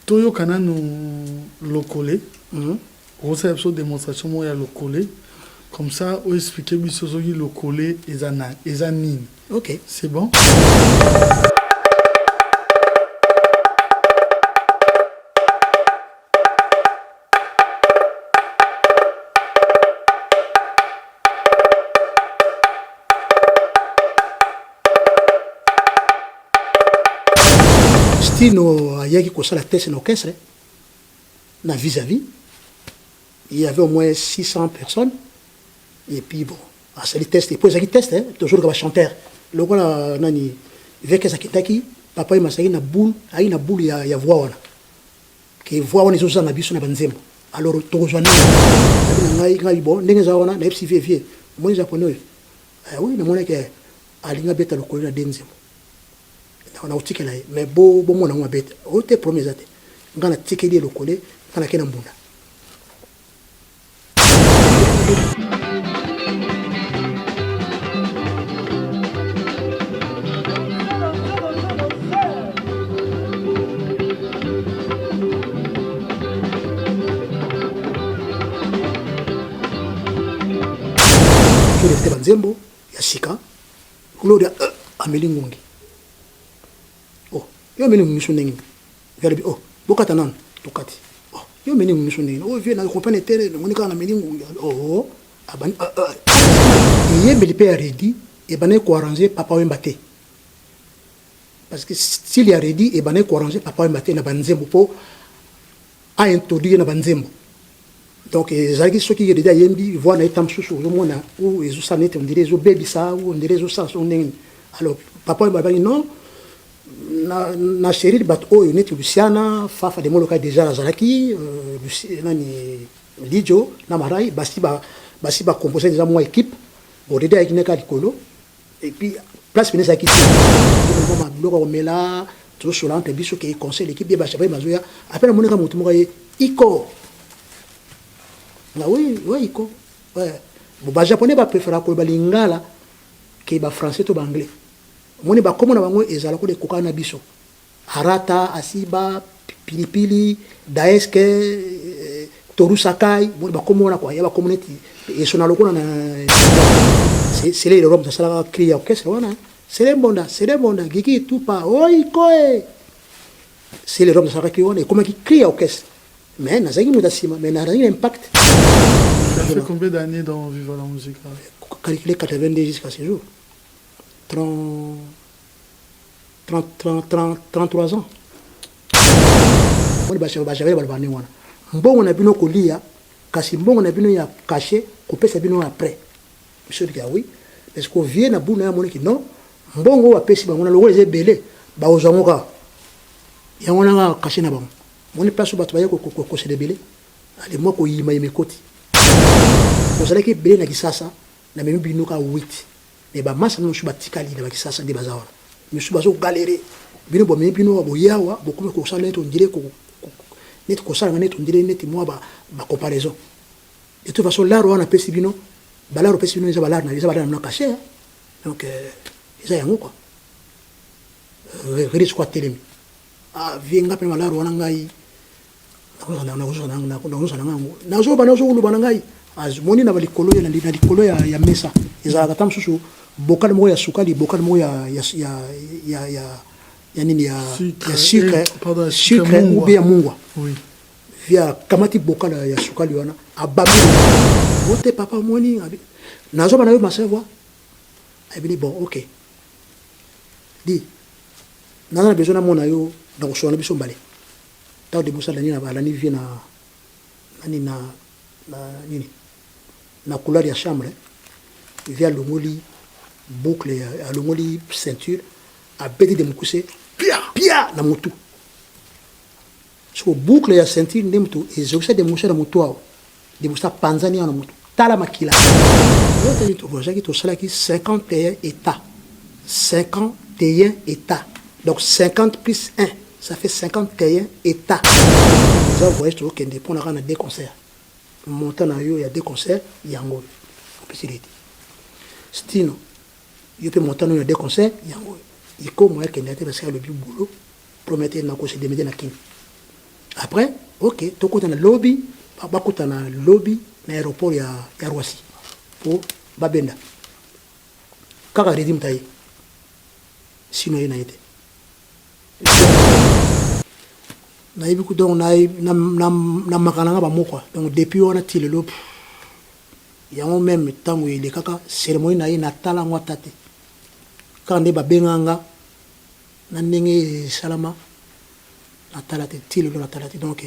Toyo kana no locale. On sait absolument démonstration moi ya locale. Comme ça, on explique biso soki locale ezanine. OK. C'est bon. Stino ayaki kosala test na orchestre na vis-à-vis. Il y avait au moins 600 personnes. Et puis bon, c'est le test. Et puis ils test, toujours comme chanteur. Le gars nani avec sa kitaki, papa il m'a dit na boule ya voix wana. Que voix wana izo na biso na banzembo. Alors tozwana ngai bon ndenge za wana na FCV. Moi japonais. Oui, na mona ke alinga beta lokolo na denzembo. On a aussi que là, mais bon mon on a bête. On te promet ça. On a ticket le collé, on a qu'un mbunda. Je l'ai fait banzembo, ya sika. Gloria amelingungi. Yo meni mission nengi verbi bokata nan tokati yo meni mission nengi vie na compagnie terre monika na meni ngungi abani yembeli pe ready e bané ko arranger papa wembate parce que s'il y a ready e bané ko arranger papa wembate na banzembo po a introduire na banzembo donc ezaki soki déjà yembi voix na etam susu yo mona ou ezo sanete on dirait zo baby ça ou on dirait zo ça son nengi alors papa wembate non na chérie bat oyo neti Luciana fafa de moloka déjà azalaki nani Lijo na Marai basi ba composer déjà moi équipe bon déjà avec neka likolo et puis place finesseaki mama bloko mela tout sur l'ante biso qui conseil l'équipe ba chape mazoya après moneka mutu moko iko na oui iko ouais bon ba japonais ba préférer ko ba lingala ke ba français to ba anglais moni ba komona bango ezala ko de kokana biso harata asiba pilipili daeske torusakai moni ba komona kwa ya ba community et son aloko na c'est les robes de sala cria orchestre wana c'est les bonda gigi tout pas oi koe c'est les robes de sala cria wana comme qui cria orchestre mais na zaki mudasima mais na rien impact. Ça fait combien d'années dans Viva la musique? Calculé 82 jusqu'à ce jour. 33 ans. Mbongo na bino kolia kasi mbongo na bino ya caché kopesa bino après. Monsieur dit oui parce qu'on vient na buna ya moniki non mbongo wa pesi bango na logo les belé ba ozamoka. Ya wana nga caché na bango. Moni place ba tbaye ko se debelé. Ale mo ko yima yemekoti. Ozala ke belé na kisasa na memi bino ka 8. Et bah massa nous suba tikali na bakisasa de bazawa nous suba zo galérer bino bo me bino bo yawa bo comme ko sala to ndire ko net ko sala net ndire net moi ba comparaison de toute façon là on a pesi bino ba là pesi bino za ba là na caché donc ça yango quoi risque quoi télé vinga pe malaro wana ngai na zo bana ngai azmoni na balikolo ya na likolo ya mesa ezala katam susu bokal mo ya sukali bokal mo ya nini ya sucre ou bien mungwa oui via kamati bokal ya sukali wana abami wote papa moni nazo bana yo masewa abini bon OK di nana besoin na mona yo na ko biso mbale taw de musala ni na bala ni vient na nani na nini na couleur ya chambre via l'ongoli boucle à l'ongoli ceinture à bedi de mukuse pia na mutu so boucle ya ceinture ndemtu ezokisa de musha na mutu ao de musa panzania na mutu tala makila yo tani to vojaki to sala ki 51 états 51 états donc 50 plus 1 ça fait 51 états vous voyez tout que dépend on a des concerts montant il y a 2 concerts yango possibilité stino il peut monter il y a 2 concerts yango il comme moi que n'était parce que le boulot promettait na ko se déménager na kin Après, ok, toko na lobby, bakuta na lobby na aéroport ya Roissy. Po babenda. Kaka redim tayi. Sino yena été. Na yibi ku donc na makananga ba moko. Donc depuis on a tilelo. Yango même tango ile kaka cérémonie na yi na tala ngwa tate. Quand ne ba benganga na ndenge salama na tala te tilelo na tala te donc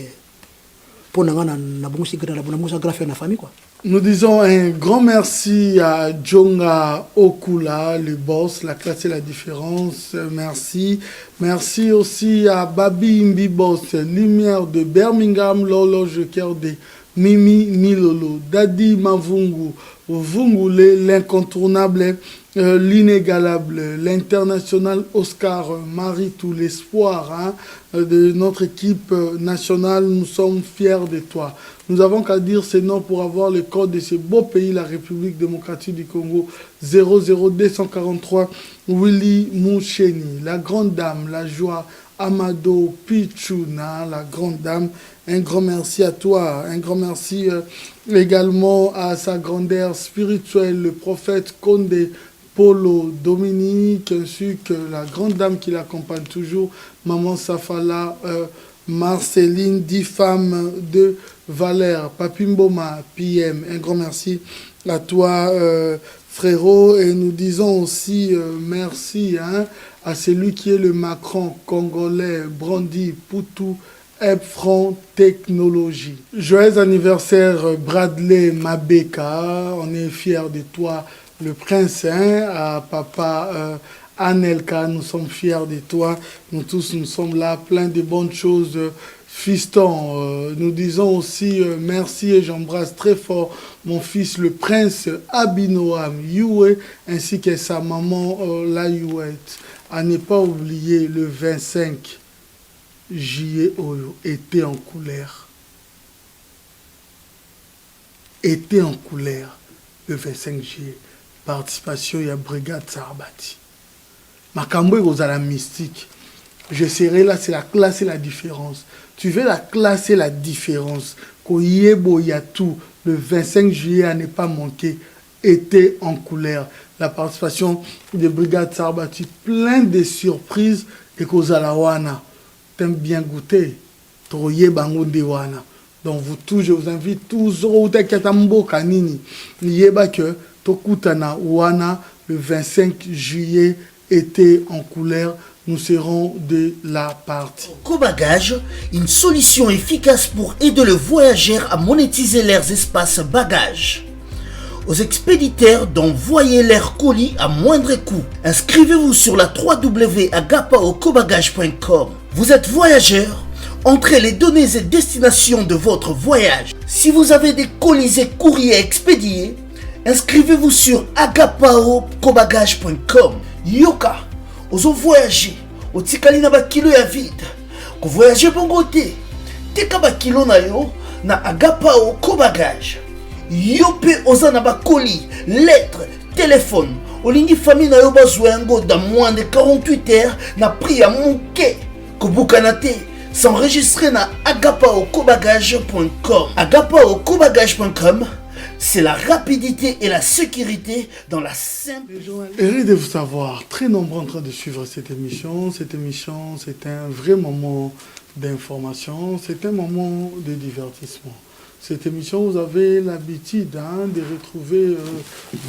pour na bongosi grave na famille quoi. Nous disons un grand merci à Djonga Okula, le boss, la classe et la différence. Merci. Merci aussi à Babi Imbi Boss, lumière de Birmingham, l'horloge cœur de Mimi Milolo, Dadi Mavungu, Vungule, l'incontournable, l'inégalable, l'international Oscar, Marie, tout l'espoir de notre équipe nationale. Nous sommes fiers de toi. Nous avons qu'à dire ces noms pour avoir le code de ce beau pays, la République démocratique du Congo, 00243, Willy Moucheni, la grande dame, la joie, Amado Pichuna, la grande dame. Un grand merci à toi, un grand merci également à sa grandeur spirituelle, le prophète Condé Polo Dominique, ainsi que la grande dame qui l'accompagne toujours, Maman Safala, Marceline, 10 femmes de Valère, Papimboma, PM. Un grand merci à toi, frérot, et nous disons aussi merci à celui qui est le Macron congolais, Brandy Poutou, Epfron Technologie. Joyeux anniversaire Bradley Mabeka, on est fiers de toi, le prince, à papa Anelka, nous sommes fiers de toi, nous tous nous sommes là, plein de bonnes choses. Fiston, nous disons aussi merci et j'embrasse très fort mon fils le prince Abinoam Yue ainsi que sa maman la Youette. À ne pas oublier le 25 juillet été en couleur. Été en couleur le 25 juillet. Participation à Brigade Sarbati. Makambo est la mystique. Je serai là, c'est la classe et la différence. Tu veux la classe et la différence. Koyebo Yatou, le 25 juillet à ne pas manquer, était en couleur. La participation de Brigade Sarbati, plein de surprises et Kozalawana. T'aimes bien goûter. Troye Bango Dewana. Donc vous tous, je vous invite tous au Tekatambo Kanini. Yeba que Tokutana Wana, le 25 juillet, était en couleur. Nous serons de la partie. Cobagage, une solution efficace pour aider les voyageurs à monétiser leurs espaces bagages. Aux expéditeurs d'envoyer leurs colis à moindre coût. Inscrivez-vous sur la www.agapaocobagage.com. Vous êtes voyageur, entrez les données et destinations de votre voyage. Si vous avez des colis et courriers expédiés, inscrivez-vous sur agapaocobagage.com. Yoka, ozo voyager, o tikali na ba kilo ya vide. Ko voyager bongo te. Teka ba kilo na yo na Agapao Cobagage. Yo pe oza na ba colis, lettres, téléphone. Olingi famille na yo bazwa yango dans moins de 48 heures na prix ya muke. Ko bukana te. S'enregistrer na agapaocobagage.com. agapaocobagage.com. C'est la rapidité et la sécurité dans la simple... Heureux de vous savoir, très nombreux en train de suivre cette émission. Cette émission, c'est un vrai moment d'information, c'est un moment de divertissement. Cette émission, vous avez l'habitude de retrouver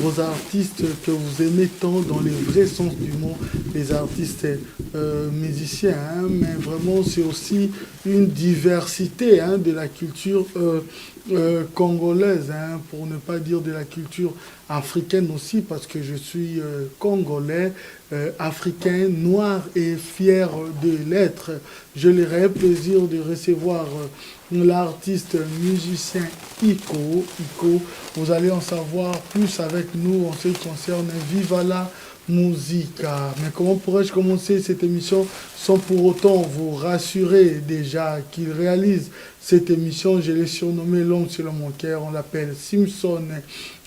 vos artistes que vous aimez tant dans les vrais sens du mot, les artistes musiciens, mais vraiment c'est aussi une diversité de la culture congolaise, pour ne pas dire de la culture africaine aussi, parce que je suis congolais, africain, noir et fier de l'être. Je l'aurai plaisir de recevoir l'artiste musicien Iko. Vous allez en savoir plus avec nous en ce qui concerne Viva la Musica. Mais comment pourrais-je commencer cette émission sans pour autant vous rassurer déjà qu'il réalise cette émission? Je l'ai surnommé l'homme selon mon cœur. On l'appelle Simpson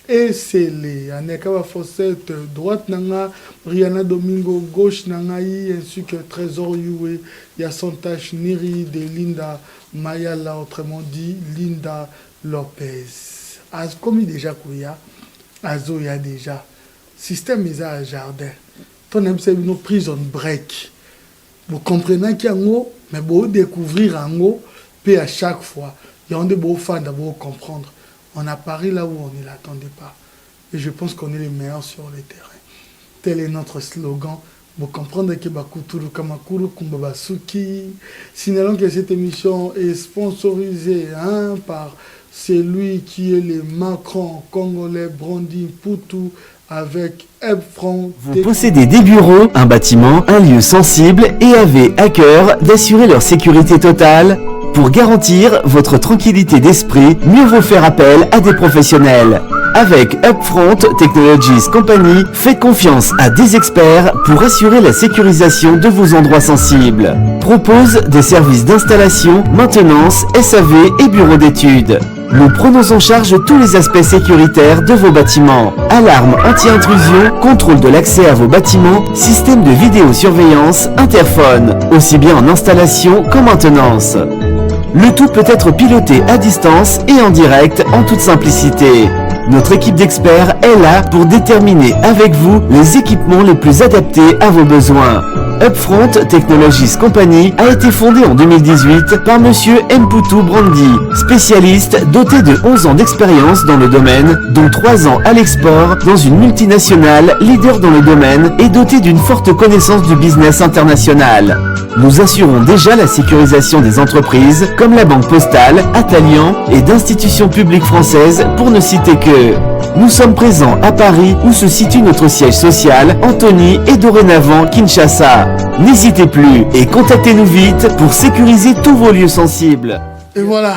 et scellé. Aneka Fossette, droite nanga, Rihanna Domingo, gauche nangaï, ainsi que Trésor Yue, Yasontash Niri de Linda Mayala, autrement dit Linda Lopez. As comme déjà Kouya, Azo ya déjà. Système est à jardin. Ton aime c'est une prison break. Vous comprenez qu'il y a un mot, mais vous découvrir un mot, puis à chaque fois, il y a des beaux fans d'abord comprendre. On a pari là où on ne l'attendait pas. Et je pense qu'on est les meilleurs sur le terrain. Tel est notre slogan. Vous comprenez que Bakuturu Kamakuru Kumbabasuki. Signalons que cette émission est sponsorisée par celui qui est le Macron congolais Branding Poutou avec Ebfront. Vous possédez des bureaux, un bâtiment, un lieu sensible et avez à cœur d'assurer leur sécurité totale. Pour garantir votre tranquillité d'esprit, mieux vaut faire appel à des professionnels. Avec Upfront Technologies Company, faites confiance à des experts pour assurer la sécurisation de vos endroits sensibles. Propose des services d'installation, maintenance, SAV et bureaux d'études. Nous prenons en charge tous les aspects sécuritaires de vos bâtiments. Alarme anti-intrusion, contrôle de l'accès à vos bâtiments, système de vidéosurveillance, interphone, aussi bien en installation qu'en maintenance. Le tout peut être piloté à distance et en direct en toute simplicité. Notre équipe d'experts est là pour déterminer avec vous les équipements les plus adaptés à vos besoins. Upfront Technologies Company a été fondée en 2018 par Monsieur Mputu Brandi, spécialiste doté de 11 ans d'expérience dans le domaine, dont 3 ans à l'export dans une multinationale leader dans le domaine et dotée d'une forte connaissance du business international. Nous assurons déjà la sécurisation des entreprises comme la Banque Postale, Atalian et d'institutions publiques françaises pour ne citer que. Nous sommes présents à Paris où se situe notre siège social, Antony et dorénavant Kinshasa. N'hésitez plus et contactez-nous vite pour sécuriser tous vos lieux sensibles. Et voilà,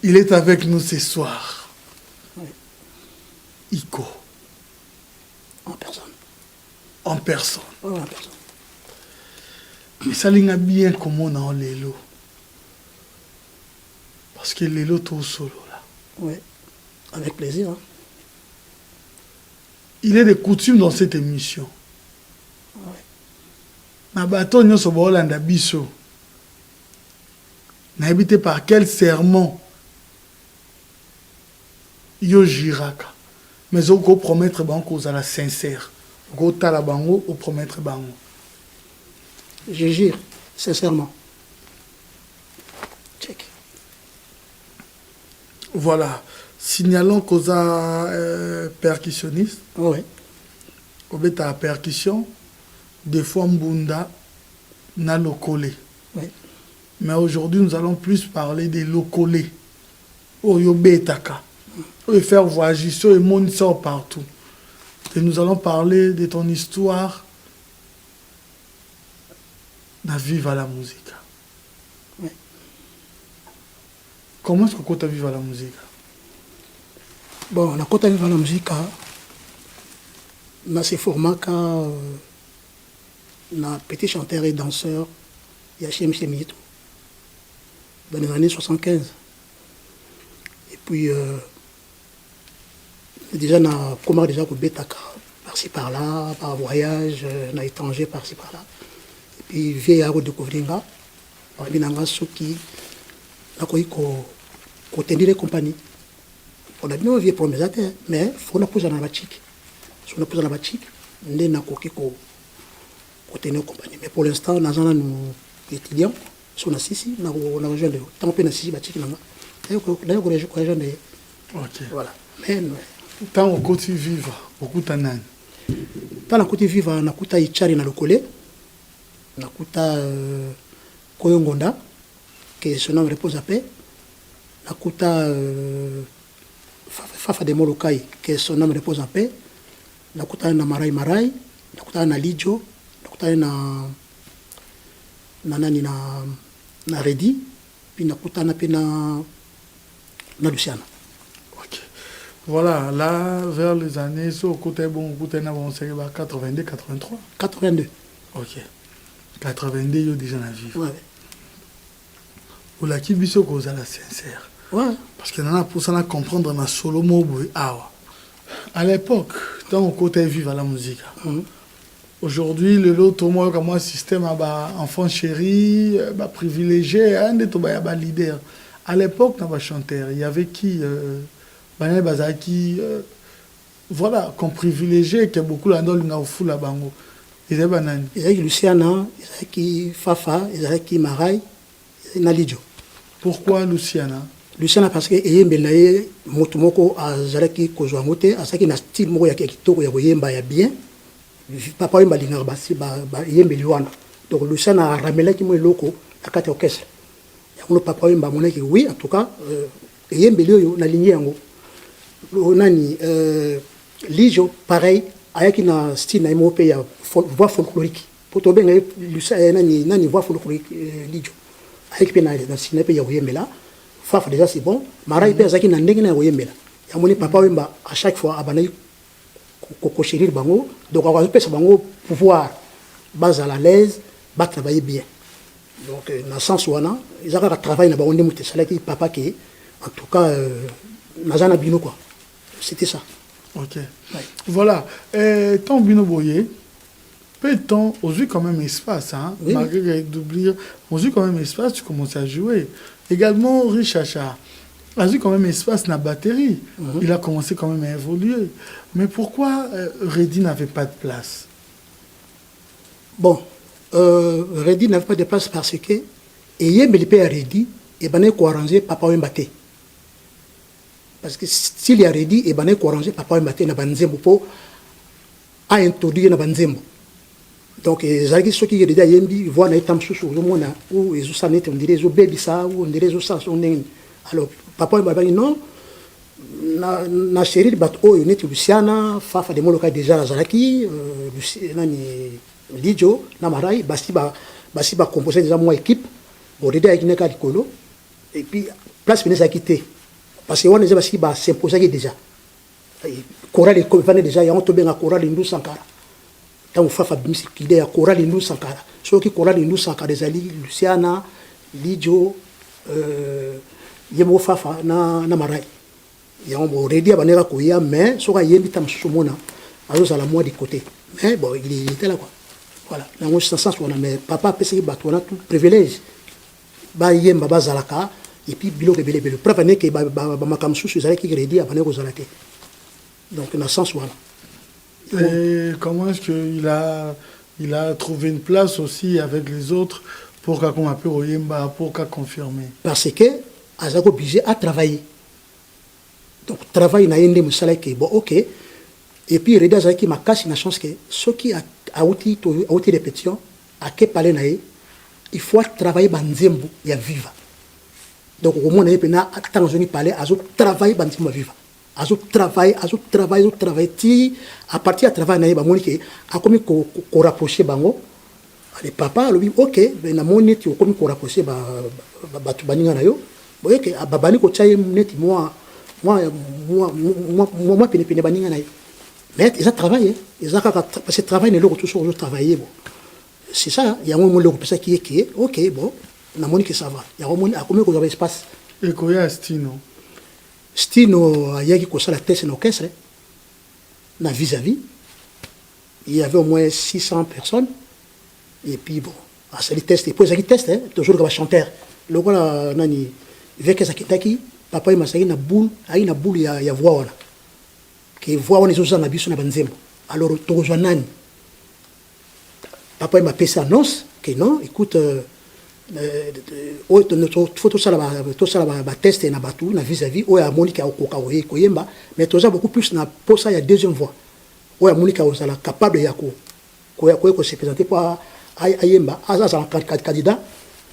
il est avec nous ce soir. Iko. En personne. En personne. Oui, en personne. Mais ça l'est bien comme on a en l'élo. Parce que l'élo tout solo là. Oui, avec plaisir. Hein. Il est de coutume dans cette émission. Oui. Ma bateau nous sommes au Hollande biso. N'a habité par quel serment yo jiraka. Mais on peut promettre banco à la sincère. On peut la bango ou promettre bango. Je jure, sincèrement. Check. Voilà. Signalons qu'on a percussionniste. Oui. On a la percussion. Des fois, Mbunda na locolé. Oui. Mais aujourd'hui, nous allons plus parler des locolés. Oyo betaka. Et faire voyager ça et monde sort partout. Et nous allons parler de ton histoire. Na vivre la musique. Oui. Comment est-ce que tu as vécu la musique? Bon, la côte à vivre la musique, dans ce format, na petit chanteur et danseur, Yachem Semito, dans les années 75. Et puis, déjà, na comment déjà que Betaka, par-ci par-là, par voyage, na étranger, par-ci par-là. Et puis, vieille à redécouvrir, par binanga soki, na koi ko tenir les compagnies. On a bien vieux promisateur, mais il faut poser dans la chic. Si on pose dans la chic, on est na koki ko tenir les compagnies. Mais pour l'instant, nous avons nos étudiants, si on a six, on a rejoint le temps qu'on a six, la chic là. D'ailleurs, on a rejoint les. Ok. Voilà. Mais tant au côté vivre, beaucoup de nan. Tant au côté vivre, on a kuta Ichari na lokole. Nakuta Koyongonda, que son nom repose à paix. Nakuta Fafa de Molokai, que son nom repose en paix. Nakuta na Marai Marai, nakuta na Lijo, nakuta na nani na Redi, puis nakuta na pena na Luciana. Ok. Voilà, là, vers les années, au côté bon, côté na bon, c'est 82, 83. 82. Ok. 82, il y a déjà la vie. Ouais. Ou la qui biso cause la sincère. Ouais. Parce qu'il y en a pour ça comprendre dans solo mot. À l'époque, tant on côté vivre à la musique. Aujourd'hui, le lot, moi, comme moi, système à enfant chéri, privilégié, un des leader. À l'époque, dans le chanteur, il y avait qui Banyé Bazaki, voilà, qu'on privilégié, qu'il y a beaucoup là dans le fou là bango. Ils avaient banani. Ils avaient Luciana, ils avaient qui Fafa, ils avaient qui Marai, Nalidjo. Pourquoi Luciana? Luciana parce que Eyembelaye, Motumoko, Azaraki Kozwamote, Azaki na style moko ya kitoko ya Yemba ya bien. Papa Yemba Linarbasi, Yembeliwana. Donc Luciana a ramené qui m'a loko à 4 orchestres. Le papa Yemba m'a dit oui, en tout cas, Yembelio na lignée yango. Nani, Lijo, pareil, ayaki na style na imo pe ya voix folklorique. Pour tomber nani voix folklorique Lijo. Ayaki pe na style pe ya Yembela. Fafa déjà c'est bon. Mara ipe azaki na ndenge na Yembela. Ya moni papa Yemba à chaque fois abanayi ko chérir bango. Donc on va pesa bango pouvoir base à l'aise, ba travailler bien. Donc dans sens wana, ils ont travaillé na bango ndemu te salaki papa qui en tout cas nazana bino quoi. C'était ça. Ok. Ouais. Voilà. Tant Bino Boye, peut-on, aujourd'hui quand même espace, hein, oui. Malgré d'oublier, aujourd'hui quand même espace, tu commences à jouer. Également, Richacha, aujourd'hui quand même espace dans la batterie. Il a commencé quand même à évoluer. Mais pourquoi Reddy n'avait pas de place? Bon, Reddy n'avait pas de place parce que, et me à Reddy, et ben il arrangé papa Wembate. Parce que s'il y a Reddy, et ben il arrangé papa Wembate na banzembo pour a introduire na banzembo. Donc zaki soki Reddy a yembi voit na etam susu le monde où ils ont on dirait ils ont baby ça ou on dirait ils ont ça on est alors papa Wembate non na chérie de bateau il était Luciana Fafa de moloka déjà la Zalaki nani Lijo na Marai basi ba composer déjà moi équipe bon Reddy a kiné ka likolo et puis place venait à quitter parce que on est basi ba s'imposer déjà chorale comme venait déjà y a on tombé na chorale Ndou Sankara tant Fafa bimisi kide ya chorale Ndou Sankara so ki chorale Ndou Sankara des ali Luciana Lijo yemo Fafa na Marai ya on Reddy a banera koya mais so ka yembi tam sumona azo sala moi de côté mais bon il était là quoi voilà dans mon sens on a mais papa pesi bato on a tout privilège ba yemba bazalaka et puis bilo rebele belo preuve n'est que ba makam susu zala ki Reddy a banera kozalaka donc dans sens voilà. Et comment est-ce qu'il a trouvé une place aussi avec les autres pour qu'on appelle Oyemba, pour qu'on confirme? Parce que Azako obligé à travailler. Donc travail na yende musala ke bon ok et puis Reddy Azaki m'a cassé la chance que ceux qui a outil répétition à que parler na il faut travailler banzembo ya viva. Donc au moins na pena attends je ni parler azo travailler banzembo viva. Azo travailler ti à partir à travail na ba moni a comme ko rapprocher bango les papa lui ok ben na moni ti comme ko rapprocher ba tu baninga na yo boye ke babani ko chaye neti moi pene baninga na yo mais ils ont travaillé ils ont parce que travail ne le toujours travailler bon c'est ça il y a un moment le ça qui est ok bon na moni que ça va il y a un moment à combien qu'on avait espace et koya Stino ayaki ko sala test na orchestre na vis-à-vis il y avait au moins 600 personnes et puis bon à ce test et puis ça qui test toujours comme chanteur le voilà nani avec ça kitaki papa il m'a dit na boule ya voix wana que voix wana zo na biso na banzembo alors tozwa nani papa il m'a passé annonce que non écoute photo ça la test na batu na vis-à-vis o ya Monica okoka koyemba mais toza beaucoup plus na posa ya deuxième voix o ya Monica osala capable ya ko se présenter pour ayemba azala candidat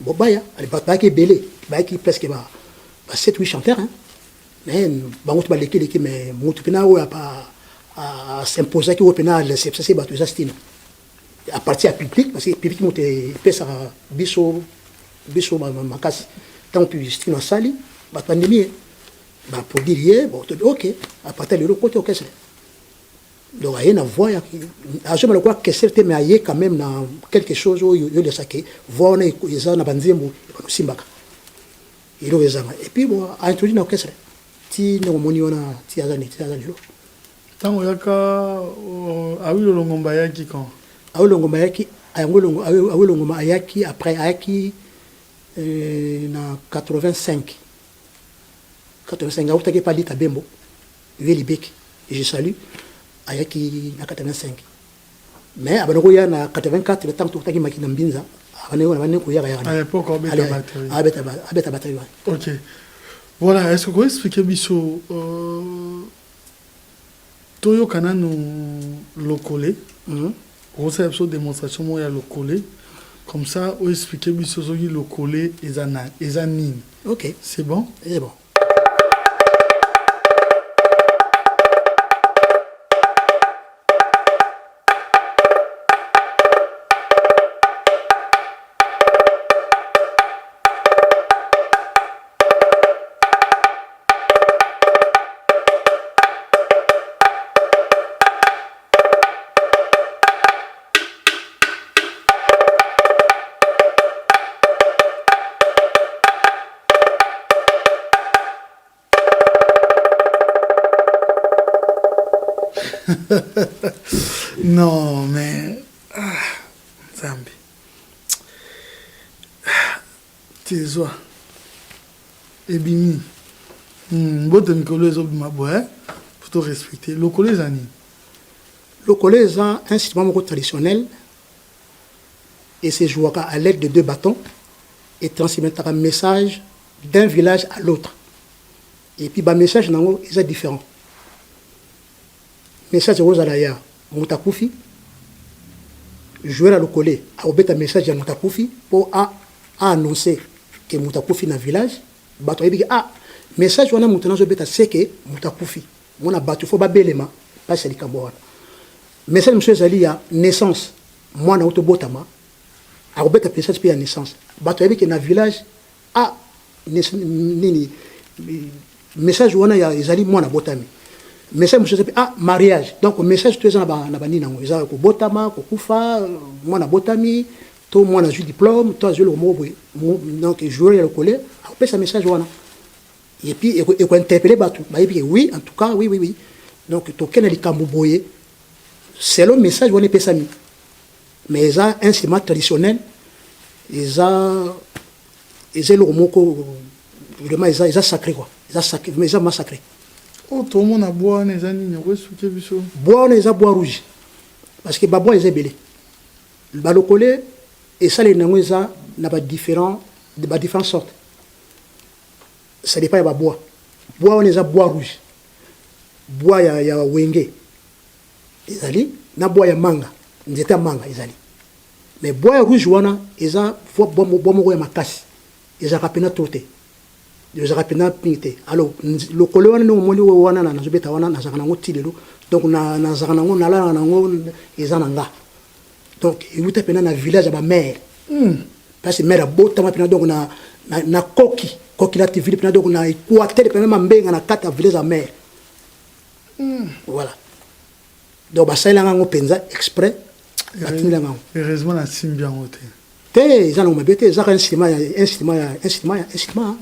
bon baya ali ba ki belé ba ki presque ba 7-8 chanteurs hein mais bango ba leki mais mutu pena o ya pas à s'imposer ki o pena le c'est batu za style à partir à public parce que public monte pesa biso makasi tant puis style na sali ba pandemie ba pour dire bon ok à partir de l'autre côté orchestre donc il y a une voix à je me crois que c'était mais il y a quand même dans quelque chose où il y a ça que voix on est ils na banzembo simbaka ilo ezanga et puis bon a introduit na orchestre ti no moni wana ti azani lo tango yaka awilo longomba yaki quand awilo ngomba yaki awilo ngomba yaki après ayaki na 85 autaki pa lita bembo Veli Bek et je salue ayaki na 85 mais abanoko ya na 84 le temps tokutaki makina mbinza abane ko ya à l'époque on mettait abeta batterie. OK. Voilà, est-ce que vous pouvez expliquer biso toyo kana no lokole on sait une démonstration moi ya lokole comme ça on expliquer biso so lokole ezanine. OK, c'est bon? C'est bon. Non, mais... Zambi. Tezwa. Ebimi. Bote mikolo ezo bimabwe, pour te respecter. Lokole zani. Lokole est un instrument traditionnel et c'est joué à l'aide de 2 bâtons et transmet un message d'un village à l'autre. Et puis le message est différent. Le message est Rosalaya, Moutakufi, jouer à Lokole, a obéi un message à Moutakufi pour annoncer que Moutakufi dans le village. Bato dit message wana mutana zo beta c'est que Moutakufi. Mon abattu faut pas belema, pas c'est Likambora. Message monsieur Zali ya naissance. Moi na autobotama. A obéi un message pour naissance. Bato dit que dans le village nini message wana ya Zali moi na botami. Message monsieur mariage. Donc message tu es na bani nango. Eza ko botama, ko kufa, moi na botami. Tout moi na ju diplôme, toi je le mot donc jouer le coller, après ça message wana. Et puis et ko interpeller batu, ba yebi oui en tout cas oui. Donc to kenali kamboboye. C'est le message wana pesami. Mais ça un instrument traditionnel, ça le mot ko vraiment ça sacré quoi. Ça sacré, mais ça massacré. Oh tout le monde a boire les années, ouais souké biso. Boire les bois rouge. Parce que babon les belé. Ba le coller et ça les nangoza n'a pas différentes sortes. Ça dépend de bois. Bois on les a bois rouge. Bois ya wenge. Izali na bois ya manga. Nzeta manga izali. Mais bois rouge wana eza fo bomo ya makasi. Eza rapena toté. Eza rapena pinte. Alors le couleur wana no moni wana na zobeta wana na zakana ngo tilelo. Donc na zakana ngo na la na ngo eza nanga. Donc il vous tapez dans le village à ma mère. Parce que mère a beau temps donc na coquille la ville donc na équateur pendant ma mère na 4 village à mère. Voilà. Donc bah ça il a un penza exprès. Heureusement la simbian hote. Té ils ont mabete ça un instrument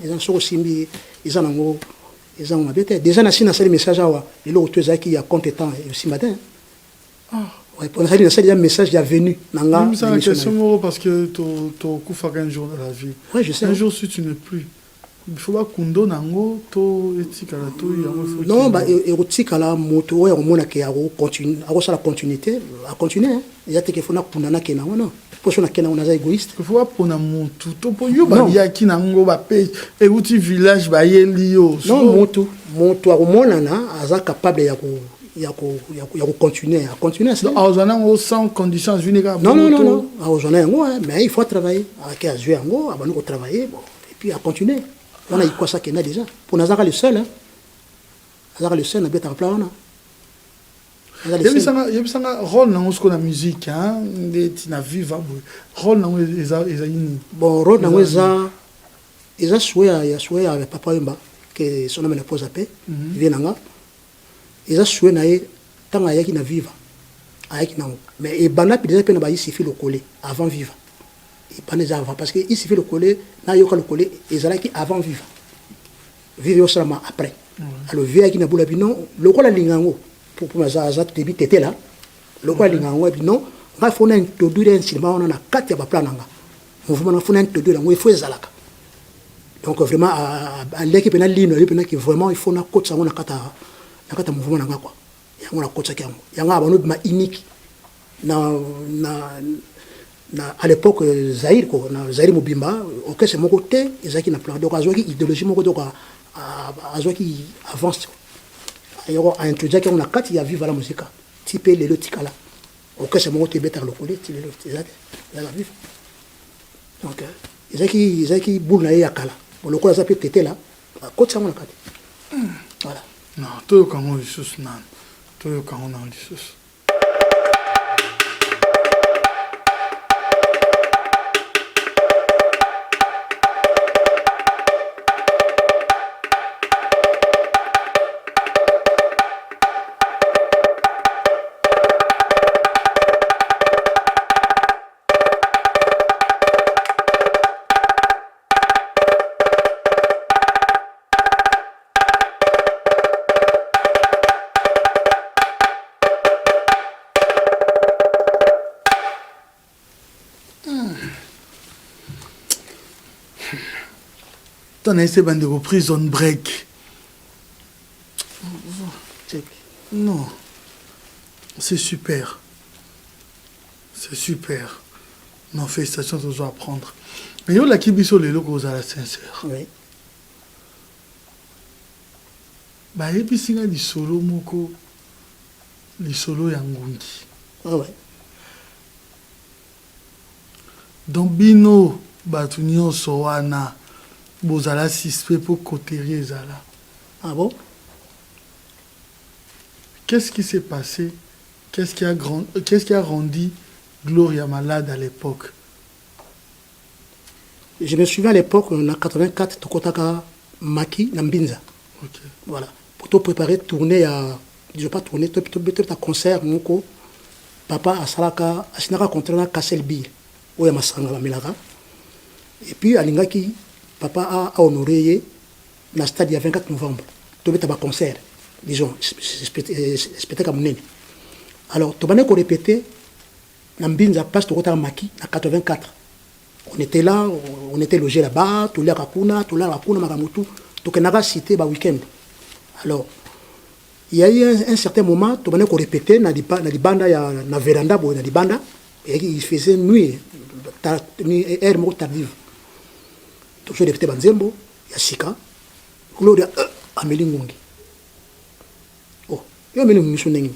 ils ont so simbi ils ont mabete déjà na sina sali message awa et l'autre qui a compétent et aussi matin. Ouais, pour ça, il y a un message qui est venu. C'est une question parce que tu as un jour dans la vie. Oui, je sais. Un jour, si tu n'es plus, il faut pas qu'on donne un mot, non, erotikala moto ya omona ke ya continue, a continuité, à continuer. Il y a des fois qu'on a kena wana. Pour ça on a égoïste. Il faut pas pour na moto. To pour yo ba ya ki nango ba pe e uti village ba ye lio. Non, moto a omona na aza capable ya continuer à continuer sans conditions vulnérables. Non mais il faut travailler avec jouer en avant nous travailler bon et puis à continuer on a quoi ça qu'il a déjà pour Nazara le seul le seul na beta en plan on il y a un rôle dans ce qu'on a musique hein des tina viva rôle dans bon rôle dans ils a joué avec papa Yemba que son nom est pose à paix vient nanga ils ont joué naé tant à yaki na vivre ayaki na mais et bana déjà pe na ba suffit le coller avant vivre et pas les avant parce que il suffit le coller na yoka le coller ezalaki avant vivre vivre seulement après alors via qui na bula bino le coller lingango pour mazaza tebi tete là le coller lingango bino va fona introduire un cinéma on a quatre ba plan nga mouvement na fona introduire ngo il faut ezalaka donc vraiment à l'équipe na ligne l'équipe qui vraiment il faut na coach ça on a kata mouvement nga quoi yango na coach yango yango abano ma unique na à l'époque Zahir ko na Zahir Mobimba OK c'est mon côté ezaki na plan donc azoki idéologie moko donc azoki avance ayoko a introduire qu'on a kati ya vivre la musique type le tikala OK c'est mon côté better le coller ti le ezaki la vivre donc ezaki boule na ya kala bon le coller ça peut tété là coach ça on a kati voilà non to quand on lisusu nan to quand on a lisusu. On a essayé de reprise zone break. Non, c'est super. C'est super. Non, félicitations, tu dois apprendre. Mais il y a qui biso les locaux à la sincère. oui Bah, et puis si on a des solos moko, les solos yangungi. ah ouais Donc bino batunio soana. Bozala suspect pour cotérer Zala. ah bon Qu'est-ce qui s'est passé? Qu'est-ce qui a rendu Gloria malade à l'époque? je me souviens à l'époque en 84 tokotaka Maki na Mbinza Ok. voilà pour te préparer tourner à je pas tourner peut-être à concert moko papa asalaka asinaka contrat na Kassel Bir oya masanga la milaka et puis alingaki papa a honoré na stade ya 24 novembre to beta ba concert disons spectacle monene alors to bana ko répéter na Mbinza passe to kota Maki na 84 on était là on était logé là-bas to la kakuna makamutu to kenaka cité ba week-end alors il y a eu un certain moment to bana ko répéter na di banda ya na veranda bo na di banda et il faisait nuit heure mo tardive toujours répéter banzembo ya sika Gloria ameli ngungi oh yo meli ngungi ndenge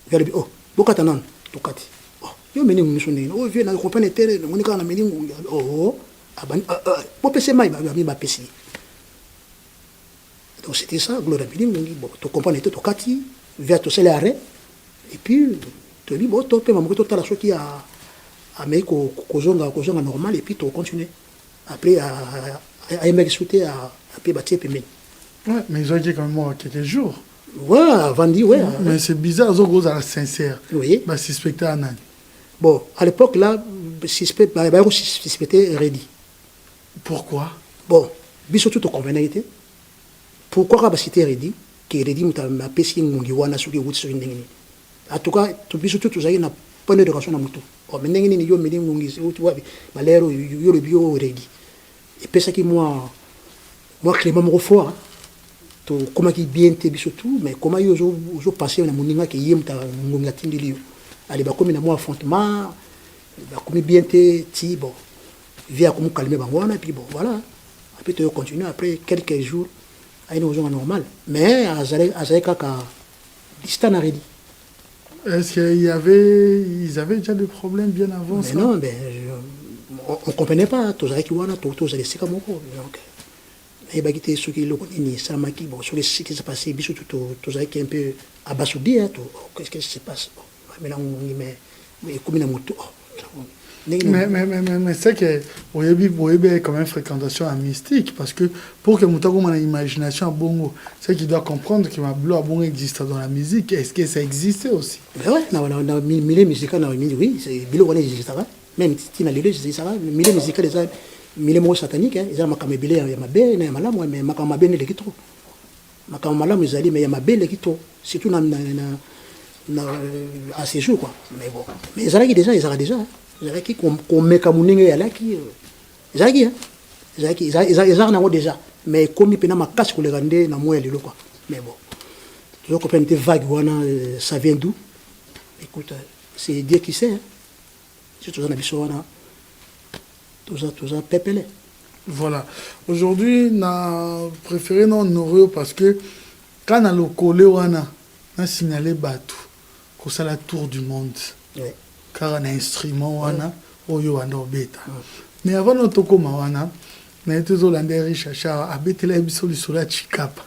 vers oh bokata nan tokati oh yo meli ngungi ndenge oh viens na comprendre tele ngoni kana meli ngungi oh abani bo pese mai ba pesi donc c'était ça Gloria meli ngungi bon to comprendre tokati vers to sele arrêt et puis to li bo to pe mamoto to tala soki a mais kozonga normal et puis to continuer après à émerger à bâtir puis Ouais, mais ils ont dit quand même quelques jours. ouais avant dit ouais Mais c'est bizarre, ils ont gros à la sincère. oui Bah, suspecté à Nan. bon à l'époque là suspect suspecté ready Pourquoi? bon biso tout convenait était pourquoi ba cité ready que ready muta ma pesi ngungi wana suki wuti so ndengini en tout cas tout biso tout zaki na point de relation na mutu o ndengini ni yo meli ngungi wuti wabi balero yo le bio ready et pesa ki moi Clément moko fort to comment qui bien te biso tout mais comment yo zo passer na moninga ki yemta ngunga tindili ali ba komi na moi affrontement ba komi bien te ti bon via comme calmer bangwana puis bon voilà après tu continuer après quelques jours à une raison normale mais azale kaka distant arrêté. Est-ce qu'ils avaient déjà des problèmes bien avant mais ça? non ben on comprenait pas tous les qui wana tous les sika moko donc et bah qui ce qui le connaît ça m'a qui bon sur les ce qui s'est passé biso tous les qui un peu abasourdi hein tout qu'est-ce qui se passe mais là on mais comme une moto mais c'est que vous avez quand même fréquentation à mystique parce que pour que Moutago ait une imagination à bongo c'est qu'il doit comprendre que ma bleu à bongo existe dans la musique. Est-ce que ça existait aussi? ben ouais dans milieu musical oui c'est bilo on existe ça même tina lelo ça va milieu musical eza milieu mo satanique hein eza makambo ebele ya mabe na ya malamu mais makambo mabe ne leki trop makambo malamu ezali mais ya mabe leki trop surtout à ces jours quoi mais bon mais ezalaki déjà ezalaki komeka moninga yalaki ezalaki hein ezalaki nango déjà mais komi pena makasi koleka nde na moya lelo quoi mais bon toujours comprendre te vague wana ça vient d'où écoute c'est Dieu qui sait hein surtout dans biso wana tout ça pepele. Voilà. Aujourd'hui, na préféré non honorer parce que quand on a le collé wana on a signalé bateau que c'est la tour du monde. Ouais. Car on a un instrument wana oyo wana obeta. Mais avant notre koma wana na été Hollandais Richard abete la biso sur la chikapa.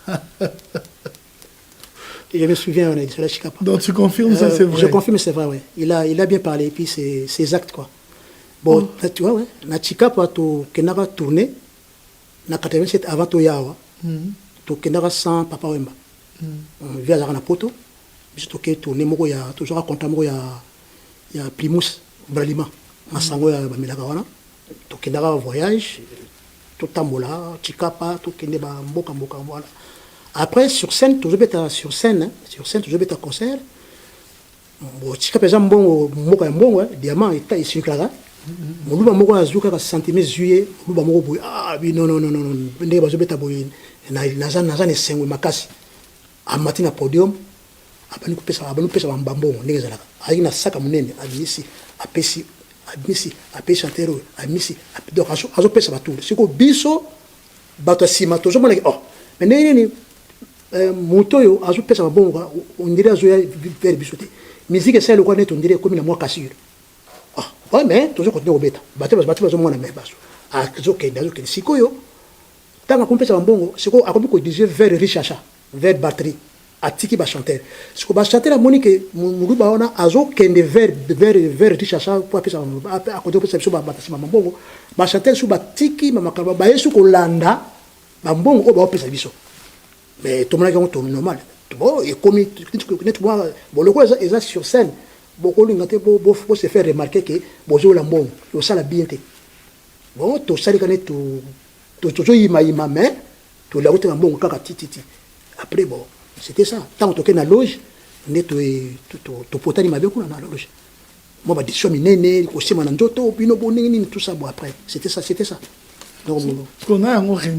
Je me souviens, on a dit sur la chikapa. Donc tu confirmes ça, c'est vrai? Je confirme, c'est vrai, ouais. Il a bien parlé, et puis c'est exact, quoi. Bon, tu vois, ouais. Na chikapa, tu kenara tourné, na 87 avant to yawa, tu kenara sans papa wemba. Via la poto, je te tourné, moko ya, toujours raconté, moko ya Primus, Bralima, masango ya Bamilagawana, tu kenara voyage, tout tambola, chikapa, tu keneba mboka, voilà. Après, sur scène, toujours bêta sur scène, toujours bêta concert. Bon, si par exemple, bon, diamant est ici, là. Mon loup moko azuka ka centimètre juillet, loup moko boy. Ah, non, ndé bazo bêta boy. Naza ne sengwe makasi. A matin à podium, abani pesa mbambo, ndé zalaka. Ayi na saka munene, admisi, apesi chantero, admisi, donc azo pesa batou. Siko biso, bato sima, toujours mon oh. Mais nini motoyo azo pesa babonga on dirait azo ya vers bisoté musique c'est le quoi net on dirait comme la moi cassure ah ouais mais toujours continuer au bêta bato bazo mona mais baso ah zo ke ndazo ke sikoyo tanga kompesa babongo siko akobi ko DJ vers richacha vers batterie atiki ba chanteur siko ba chanteur la monique mulu ba ona azo kende vers richacha pour pesa a ko pesa biso ba batasi babongo ba chanteur sou ba tiki mama kaba ba yesu ko landa babongo o ba pesa biso. Mais tout le monde est normal. Bon, et comme bon, le coup est sur scène. Beaucoup de gens faut se faire remarquer que bonjour la bon, le ça la bien. Bon, tout ça les toujours ima mais tout la route en bon kaka titi. Après bon, c'était ça. Tant que na loge, net to potani ma bien na loge. Moi ba disho minene, ko sima na njoto, bino bonini tout ça bon après. C'était ça. Donc ce qu'on a remarqué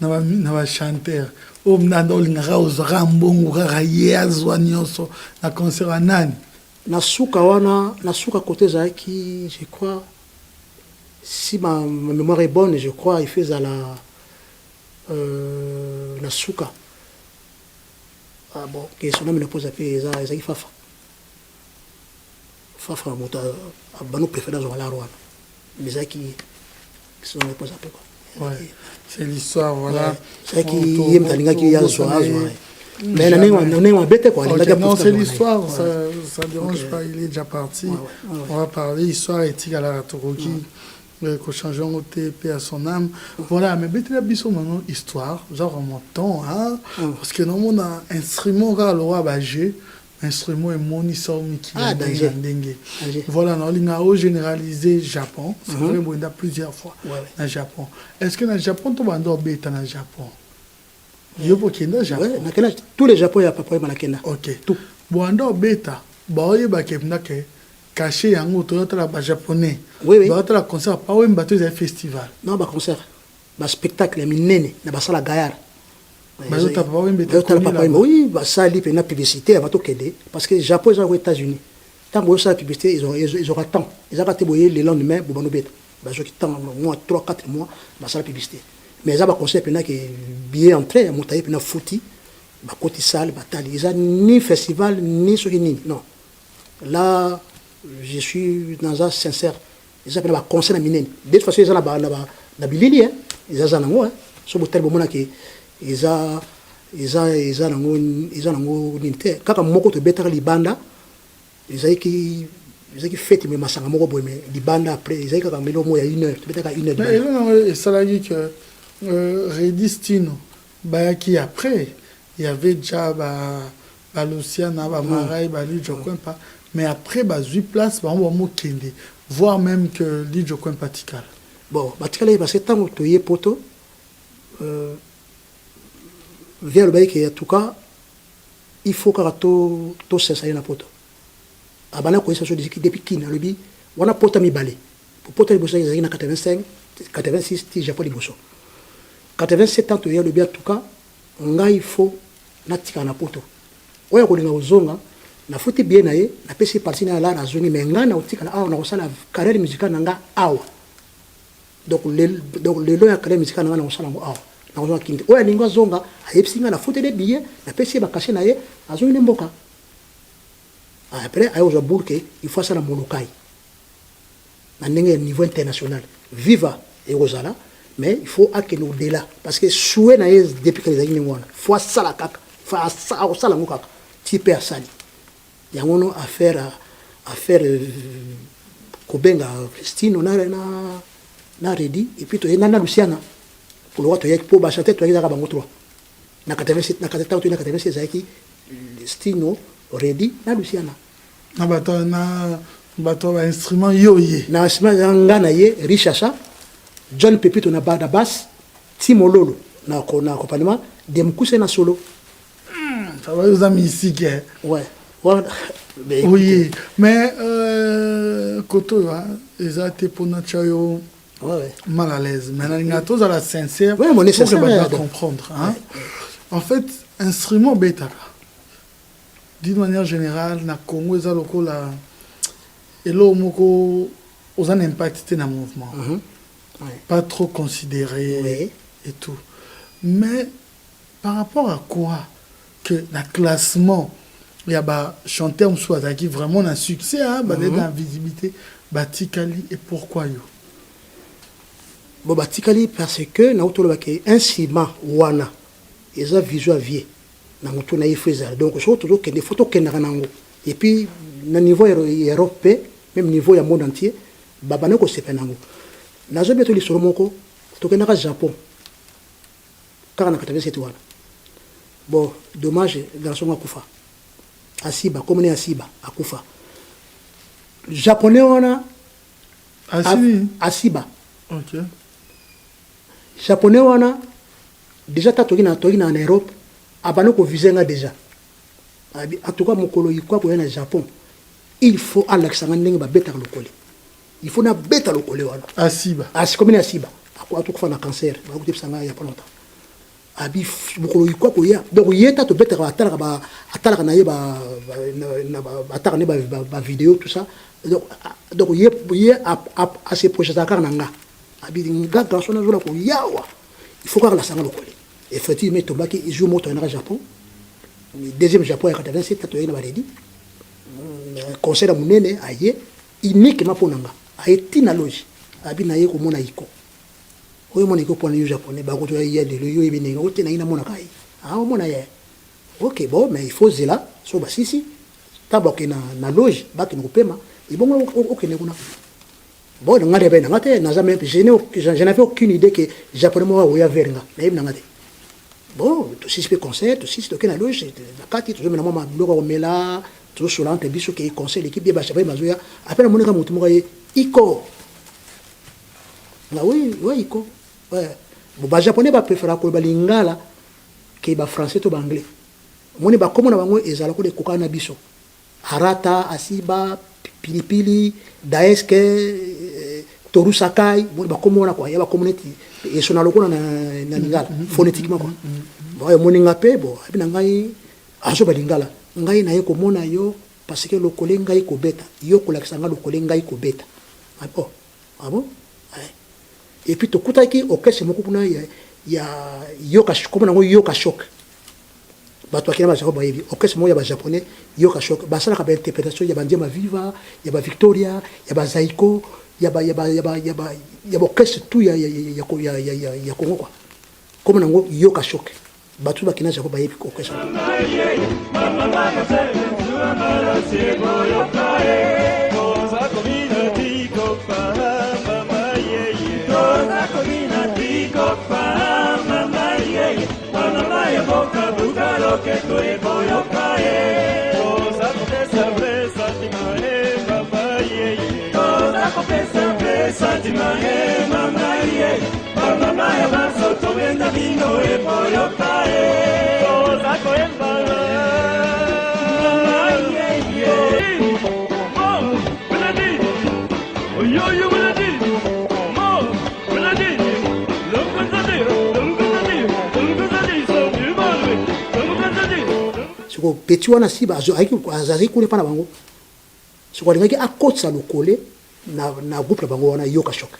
na ba chanteur o mnanda olingaka ozwaka mbongo kaka ye azwa nyonso na concert ya nani na suka côté ezalaki je crois si ma mémoire est bonne je crois il fait à la na suka ah bon que son nom me pose pe ezalaki fafa moto abano préféré dans la roi mais ezalaki son nom me pose pe quoi. Ouais, c'est l'histoire, voilà. C'est qui aime talinga qui a soir. Mais non, c'est l'histoire, ça ne dérange pas, il est déjà parti. On va parler histoire éthique à la Toroki, qu'on change en OTP à son âme. Voilà, mais bête la biso maintenant histoire, genre en montant, hein, parce que nous on a un instrument à l'oa bagé. Instrument et monitor qui voilà dans l'ingao généralisé Japon c'est vrai bon il y a plusieurs fois dans Japon est-ce que dans Japon tu vas dans bêta dans Japon yo pour qui dans Japon tous les Japon il y a pas problème à la OK tout bon dans bêta ba oye ba ke ndake caché yango to la ba japonais ba to la concert pas ou bateau des festival non ba concert ba spectacle minene na ba sala gayar. Oui, ça lit une publicité avant tout qu'aider parce que Japon est aux États-Unis. Tant que ça publicité ils auront temps. Ils ont raté le lendemain pour nous bête. Bah je temps mois 3-4 mois bah ça la publicité. Mais ça va conseiller pendant que bien entré monter pendant fouti bah côté salle bataille. Ils ont ni festival ni ce ni non. Là je suis dans un sincère. Ils appellent un concert à minen. De toute façon ils ont la bilili hein. Ils ont nango hein. Sur le tel moment que ils ont nango ninte kaka moko to betaka libanda ils qui fête mais masanga moko boy mais libanda après ils kaka melo mo ya 1 heure to betaka 1 heure mais non ça l'a dit que Redistino bah qui après il y avait déjà Luciana Marai lui je comprends pas mais après 8 places on va mo kende voire même que l'idjo coin patical. Bon, patical parce que tant que tu es poto, via le bail qui en tout cas, il faut que tout s'essaye na poto. Abana ko ça depuis qui na lebi, on a poto mi balé. Pour poto liboso il na 85, 86 ti Japon liboso. 87 ans tu es lebi en tout cas, nga il faut na tika na poto. Oya ko linga uzonga na futi bien na ye na pesi parti na la na zoni menga na utika na awa na kosala carrière musicale nga awa. Donc le lo ya carrière musicale nga na kosala ngo awa. Na kosala kinde. Oya linga zonga ayepsinga na futi de billet na pesi ba caché na ye azoni mboka. Après ayo za burke il faut ça na molokai. Na ndenge niveau international. Viva et Rosala mais il faut akeno au-delà parce que soué na ye depuis que les années ngwana. Faut ça la kaka. Faut ça la ngokaka. Type asali. Il y a une affaire Kobenga Christine na ready et puis tu na Luciana pour le roi tu y a pour ba chanter tu y a bango 3 na 87 na 87 na 87 zaki Stino ready na Luciana na bato ba instrument yoye na instrument ngana ye Richasa John Pepito na bada bass Timololo na accompagnement de Mkuse na solo ça va aux amis ici ouais. Oui, mais Koto, ils ont été pour notre mal à l'aise. Mais il y a tous à la sincère pour que comprendre. Hein? En fait, instrument bêta, d'une manière générale, na Congo, ils ont la et là, ils ont un impact dans le mouvement. Pas trop considéré et tout. Mais par rapport à quoi que le classement il y a chanteur qui vraiment un succès hein d'être en visibilité Batikali et pourquoi yo bon Batikali parce que na autour de un ciment wana ils ont visuel vie na mutu na ifeza donc surtout que des photos kenaka nango et puis na niveau européen même niveau ya monde entier babana ko sepenango na zo beto lisoro moko to kenaka Japon car na 87 wana bon dommage garçon akufa Asiba, comme on est Asiba, Akufa. Japonais, on a Asiba. Ok. Japonais, on a déjà en Europe, abano ko visenga déjà. En tout cas, mon colo y quoi pour aller au Japon. Il faut Alexandre Ndenge ba beta le coller. Il faut na beta le coller wana. Asiba. Comme on est Asiba. Akwa tout fa na cancer, ba ko tepsanga ya pas longtemps. Abi bukolo yikwa ko ya donc yeta to betera atala na ye ba atala ne ba vidéo tout ça donc ye a ces projets à karnanga abi nga garçon na zola ko yawa il faut que la sanga le coller effectivement to baki joue moto na Japon deuxième Japon ya 87 to yena ba ready concert munene aye uniquement pour nanga aye tina loge abi na ye ko mona iko oyo mona iko pour les japonais ba ko to ya de yo ebene ko tina ina mona kai ah mona ye ok bon mais il faut zela so ba sisi taboke na loge ba ki ngopema ibongo ok ne kuna bon ngade be ngate na jamais je n'avais aucune idée que japonais mo wa ya veringa na ibna ngate bon to sisi pe concert to sisi to ke na loge na kati to mena mama bloko ko mela to solante biso ke concert l'équipe ba chape mazoya appelle monika mutu mo ye iko na oui iko ouais bon ba japonais ba préférer ko ba lingala ke ba français to ba anglais moni ba komo na bango ezala ko de kokana biso harata asiba pilipili daeske toru sakai moni ba komo na ko ya ba community et sona lokona na lingala phonétiquement quoi bon moni ngape bon abina ngai aso ba lingala ngai na ye ko mona yo parce que le collègue ngai ko beta yo ko la kisanga le collègue ngai ko beta ah bon et puis to kutaki okese moko kuna ya yoka comme na yoka shock bato akina ba japonais yebi okese mo ya ba japonais yoka shock ba sala ka ba interprétation ya ba ndiema viva ya ba victoria ya ba zaiko ya ba okese tout ya Congo quoi comme na yoka shock bato ba kina japonais yebi okese siko petit wana si azali kule pana bango siko alingaki akotsa lokole na groupe bango wana yoka shoka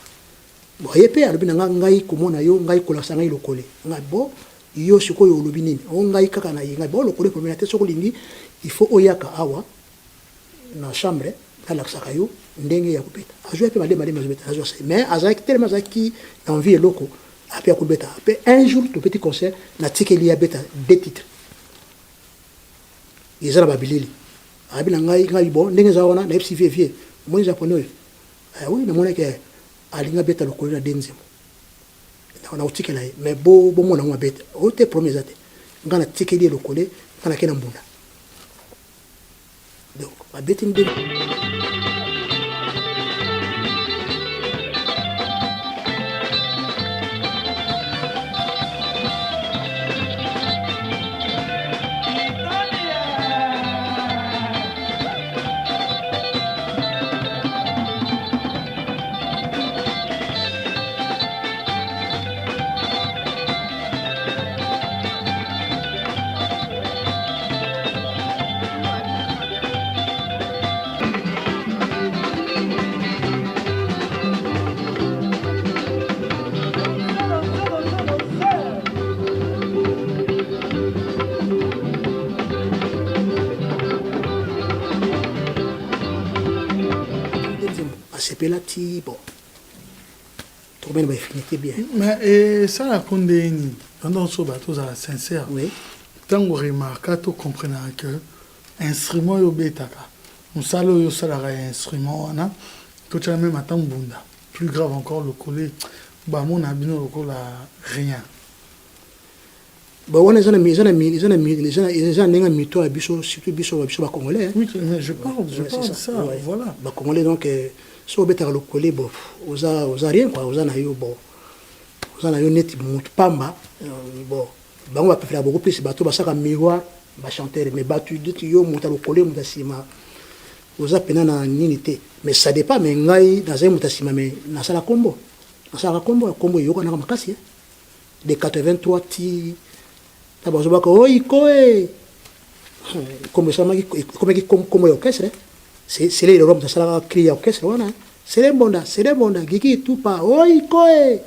bon yepe alobi na ngai komona yo ngai kolasa ngai lokole ngai bo yo siko yo olobi nini o ngai kaka na ngai bo lokole premier te soko lingi il faut oyaka awa na chambre kala ksaka yo ndenge ya kupeta ajo yepe male mazobeta ajo mais azaki tellement azaki envie loko après akubeta après un jour tout petit concert na tikeli ya beta deux titres ezala babilili abi na ngai bon ndenge za wana na FC vie moi japonais oui na mona ke alinga beta lokolo na denzemo na utikela mais bo mona ngwa beta o te promesa te ngana tikeli lokole kana kena mbunda donc ba beti ndé pelati bon trop bien finité bien mais ça la condamne pendant ce bateau ça sincère oui tant on remarque tout comprendre que instrument yo betaka musalo yo sala instrument wana to tcha même attend bunda plus grave encore le coller ba mon abino le coller rien ba wana zana nenga mito biso surtout biso ba congolais oui mais je parle de ça ouais. Voilà ba congolais donc so betaka le coller bon oza rien quoi oza na yo bon oza na yo neti mutpamba bon bango ba préférer beaucoup plus bato ba saka miroir ba chanteur mais batu dit yo muta le coller muta sima oza pena na nini te mais ça dépend mais ngai dans un muta sima mais na sala combo yo kana makasi de 83 ti tabazo baka oi koe comme ça comme orchestre c'est les roms de sala cri orchestre wana c'est les bonda gigi tout pas oi koe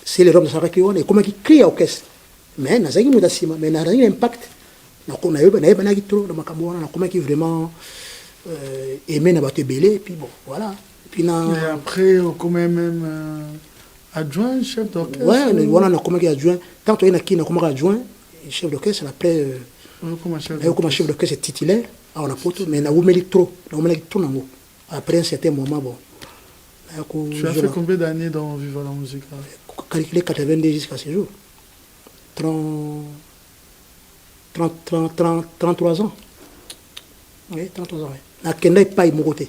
c'est les roms de sala cri wana comme qui cri orchestre mais na zangi muda sima mais na un impact na kona yo na yeba na kitro na makambo wana na comme qui vraiment aimer na bato belé puis bon voilà puis na et après quand même adjoint chef d'orchestre ouais voilà na comme qui adjoint tant tu es na qui na comme adjoint chef d'orchestre après comme chef d'orchestre titulaire on a poto mais na umeli trop nango après un certain moment bon tu as fait combien d'années dans Viva la musique calculé 82 jusqu'à ce jour 33 ans oui 33 ans na kenda pas mokote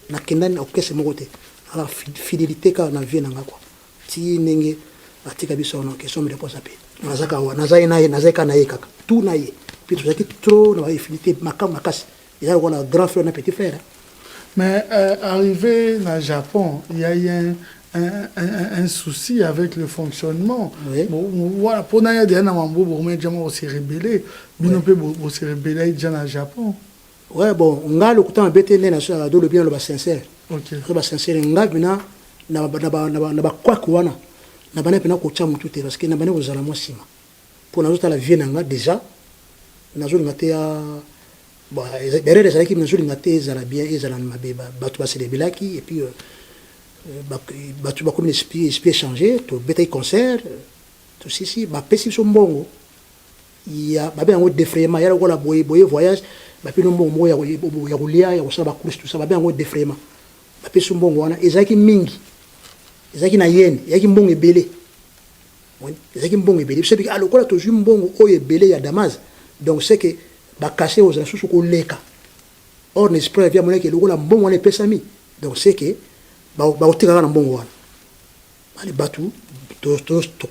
na kenda na orchestre mokote alors fidélité ka na vie nanga quoi ti nenge atika biso na question me réponse ape nazaka wa nazaka na kaka tout na ye puis tu as trop na fidélité makasi il y a un grand frère et un petit frère mais arrivé au Japon il y a eu un souci avec le fonctionnement oui. Bon voilà pour na ya de na mambo bo mais jama aussi rebelle bino pe bo se rebelle déjà au Japon ouais bon nga le kuta mbete na so do le bien le ba sincère OK le ba sincère nga bina na ba kwa kuwana na bana pena ko chamu tout parce que na bana ko zala mo sima pour na zota la vie nga déjà na zo ngate ya bon derrière ça qui na zo ngate zala bien et zala mabeba batu ba se rebelaki et puis batu ba comme esprit changer to beta concert tout si ba pesi so mbongo ya ba bien ngo défraiement ya ko la boye voyage ba pe no mbongo ya kulia ya kusaba course tout ça ba bien ngo défraiement ba pesi mbongo wana ezaki mingi ezaki na yene yaki mbongo ebele ezaki mbongo ebele c'est que alokola to ju mbongo oyo ebele ya Damas donc c'est que ba cacher aux sous ko leka or n'esprit via monnaie que lokola mbongo wana pesami donc c'est que baotekaka na mbongo wana ali batu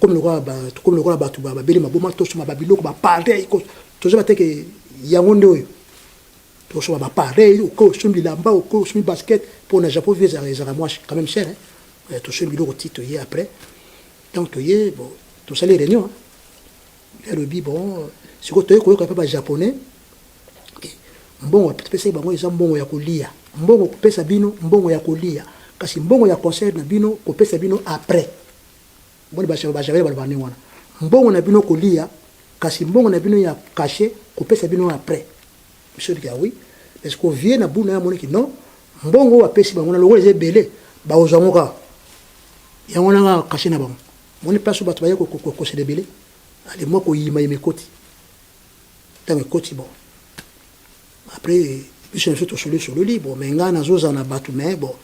comme le roi batu babeli maboma tosoma babiloko bapareil tozo bateke yango nde oyo tosoma bapareil oko sombi lamba oko sombi basket pour na Japon visa ezaka moi quand même cher hein tosombi biloko tito ye après donc toye bon tosali réunion le bi bon siko toye koyoka pa japonais mbongo pesa bango eza mbongo ya kolia mbongo kopesa bino mbongo ya kolia kasi mbongo ya concert na bino kopesa bino après boni bajabele balbani wana mbongo na bino kolia kasi mbongo na bino ya caché kopesa bino après monsieur dit oui est-ce qu'on vient na buna ya moniki non mbongo wa pesi bango na logo les belé ba ozamoka ya wana nga caché na bango moni place ba tbaye ko se debele allez moi ko yima yemekoti tant mekoti bon après je suis tout sur le libre mais nga na zoza na batu mais bon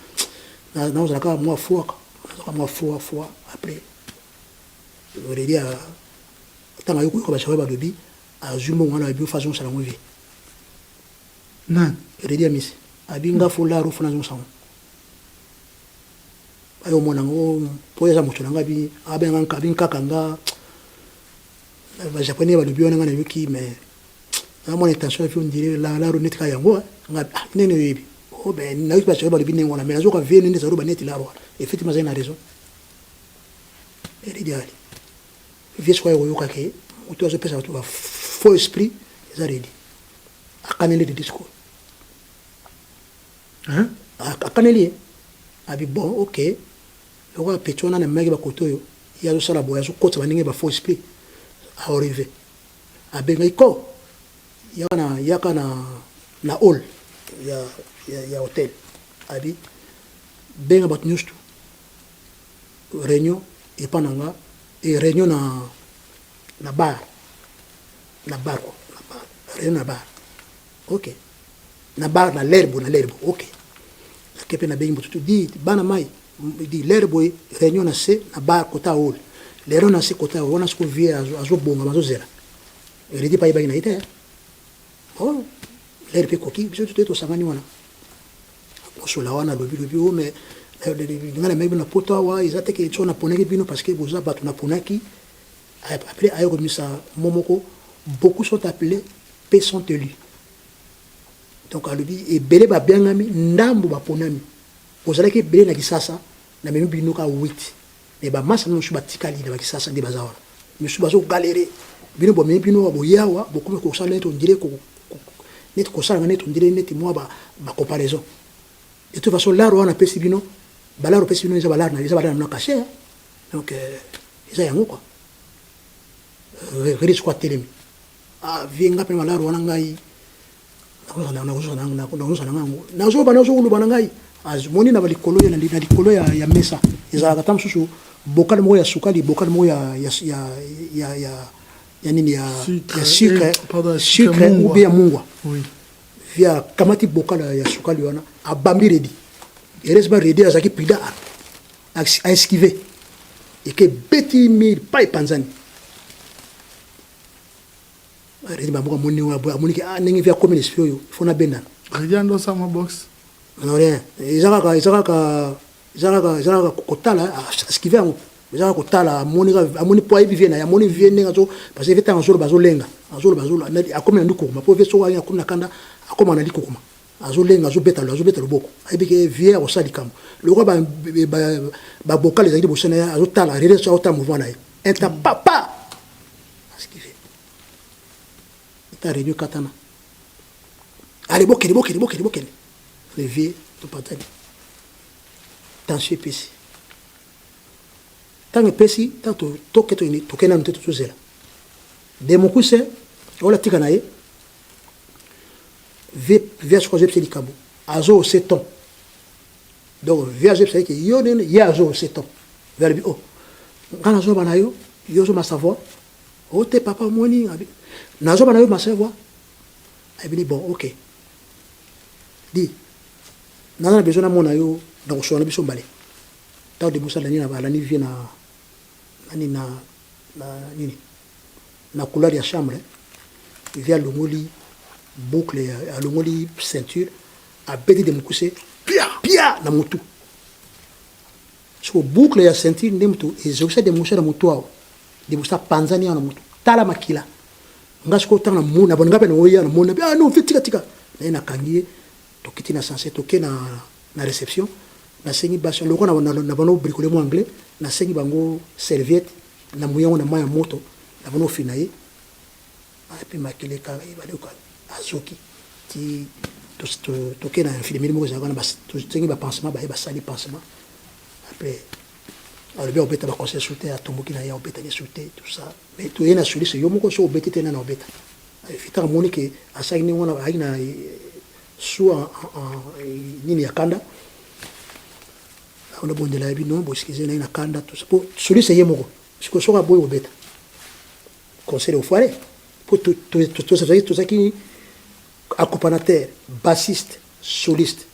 na za ka moi fois après aurait dit tant ayo ko ba chawe ba dobi azumo wana bi façon ça la vie non aurait dit miss abinga fola rufu na zo sango ayo mona ngo poya mutu nga bi abenga kabinka kanga ba japonais ba dobi wana nga na yuki mais na mon intention on dirait la runette ka yango nga nene yebi oh ben na yuki ba chawe ba dobi nengo na mais nazo ka vie nene za roba net la ro effectivement j'ai raison et idéal vie soit yoka ke uto zo pesa tu ba faux esprit za ready akanele de discours hein akanele abi bon OK le roi petona na magi ba kotoyo ya zo sala boya zo kota baninge ba faux esprit a arrivé abenga iko yaka na hall ya hotel abi benga bat news tu réunion et pananga et réunion na bar réunion na bar OK na bar na l'herbe OK la kepe na bengi mutu di bana mai di l'herbe réunion na se na bar kota hall lero na se kota wana sko vie azo bonga mazo zera et dit pas na ite oh l'herbe koki biso tout samani wana osola wana lobi o mais ngana mebi na poto wa izate ke tsona poneki bino parce que boza batu na ponaki après ayo komisa momoko beaucoup sont appelés pe sont élus donc alobi e belé ba biangami ndambo ba ponami ozala ke belé na kisasa na mebi bino ka 8 mais ba masa no shuba tikali na ba kisasa ndi bazawala mais shuba zo galérer bino bo mebi bino bo yawa beaucoup ko sala to ndire ko net ko sala net ndire net moi ba comparaison de toute façon là on a pesi bino balaro pesi bino za balaro na caché donc ils yango quoi risque quoi telemi ah vienga pe balaro wana ngai na zo bana ngai azmoni na balikolo ya mesa ezala katam susu bokal mo ya sukali bokal mo ya nini ya sucre ou bien mungwa oui via kamati bokal ya sukali wana abambi redi eresba redi azaki pida a esquiver et que beti mil pa panzani redi babuka moni wa moni ki nengi via communiste yo fona benda redi ando sama box non rien izaka kotala esquiver ngo izaka kotala moni po ibi viena ya moni viena ngazo parce que veta ngazolo bazolenga azolo akomena ndukuma po veso wa yakuna kanda akoma na likukuma azolenga azobeta loboko ayebike vie osali kambo loko ba bokale ezali bosana ya azotala rere so ota mouvement na ye enta papa esquiver ta réunion katana allez bokele le vie to patali tension pesi tant pesi tant to keto ni to kena nteto to zela de mokuse ola tika na ye via ce que j'ai dit kabo azo 7 ans donc via j'ai dit que yo ne ya azo 7 ans vers oh kana zo bana yo zo ma savoir oh te papa moni na zo bana yo ma savoir et bien bon OK di nana besoin na mona yo donc so na biso mbale taw de musala ni na bala ni vie na nini na couleur ya chambre via le moli boucle à l'ongoli ceinture à bêter de mukuse pia na mutu so boucle ya ceinture nde mutu ezokisa de musha na mutu wao de musa panzani na mutu tala makila ngasko tanga muna bonga pe no ya na muna ah non fit tika na kangie tokiti na censé toke na réception na sengi baso loko na bono bricoler mo anglais na sengi bango serviette na muyango na maya moto na bono finaye puis makile ka ibale ko azoki ti toke na infirmier mo za kana bas to sengi ba pansement ba sali pansement après alors bien obeta ba conseil souté a tomboki na ya obeta ni souté tout ça mais to yena solution yo moko so obeta tena na obeta fitaka moni ke asagi ni wana aina soit nini ya kanda on a bon de la vie non parce que j'ai na kanda tout ça pour solution ye moko siko soka boy obeta conseil au foire pour tout ça qui accompagnateur bassiste soliste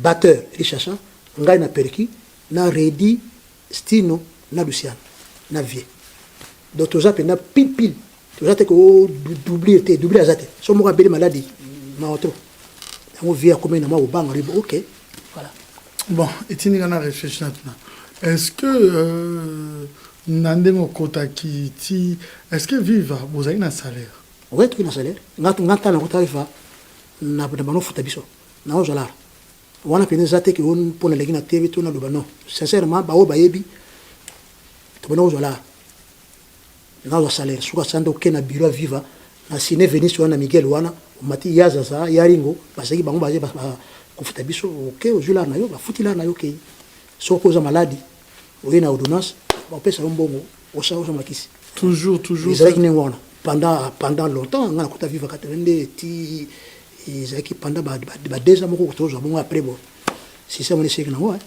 batteur richacha ngai na perki na Redi Stino na Luciano na vie donc tout ça na pile tout ça que doubler azate so mo kabeli maladie na autre on vient comme na ma obanga ok voilà bon et tu n'as réfléchi maintenant est-ce que nandemo kota ki ti est-ce que viva vous avez un salaire ouais tu as un salaire ngata na kota viva na bano futa biso na ozala wana pene zate ki on pona legina TV to na lobano sincèrement ba o ba yebi to bano ozala na o salaire suka sando ke na bureau viva na sine venir wana Miguel wana mati yaza sa yaringo basaki bango baje kufuta biso ok ozula na yo ba futila na yo ke so koza maladie oye na ordonnance ba pesa mbongo osa makisi toujours ils ne wana pendant longtemps ngana kota viva 82 ti ils pendant ba 2 ans moko kutoza bon après bon si c'est mon échec na ouais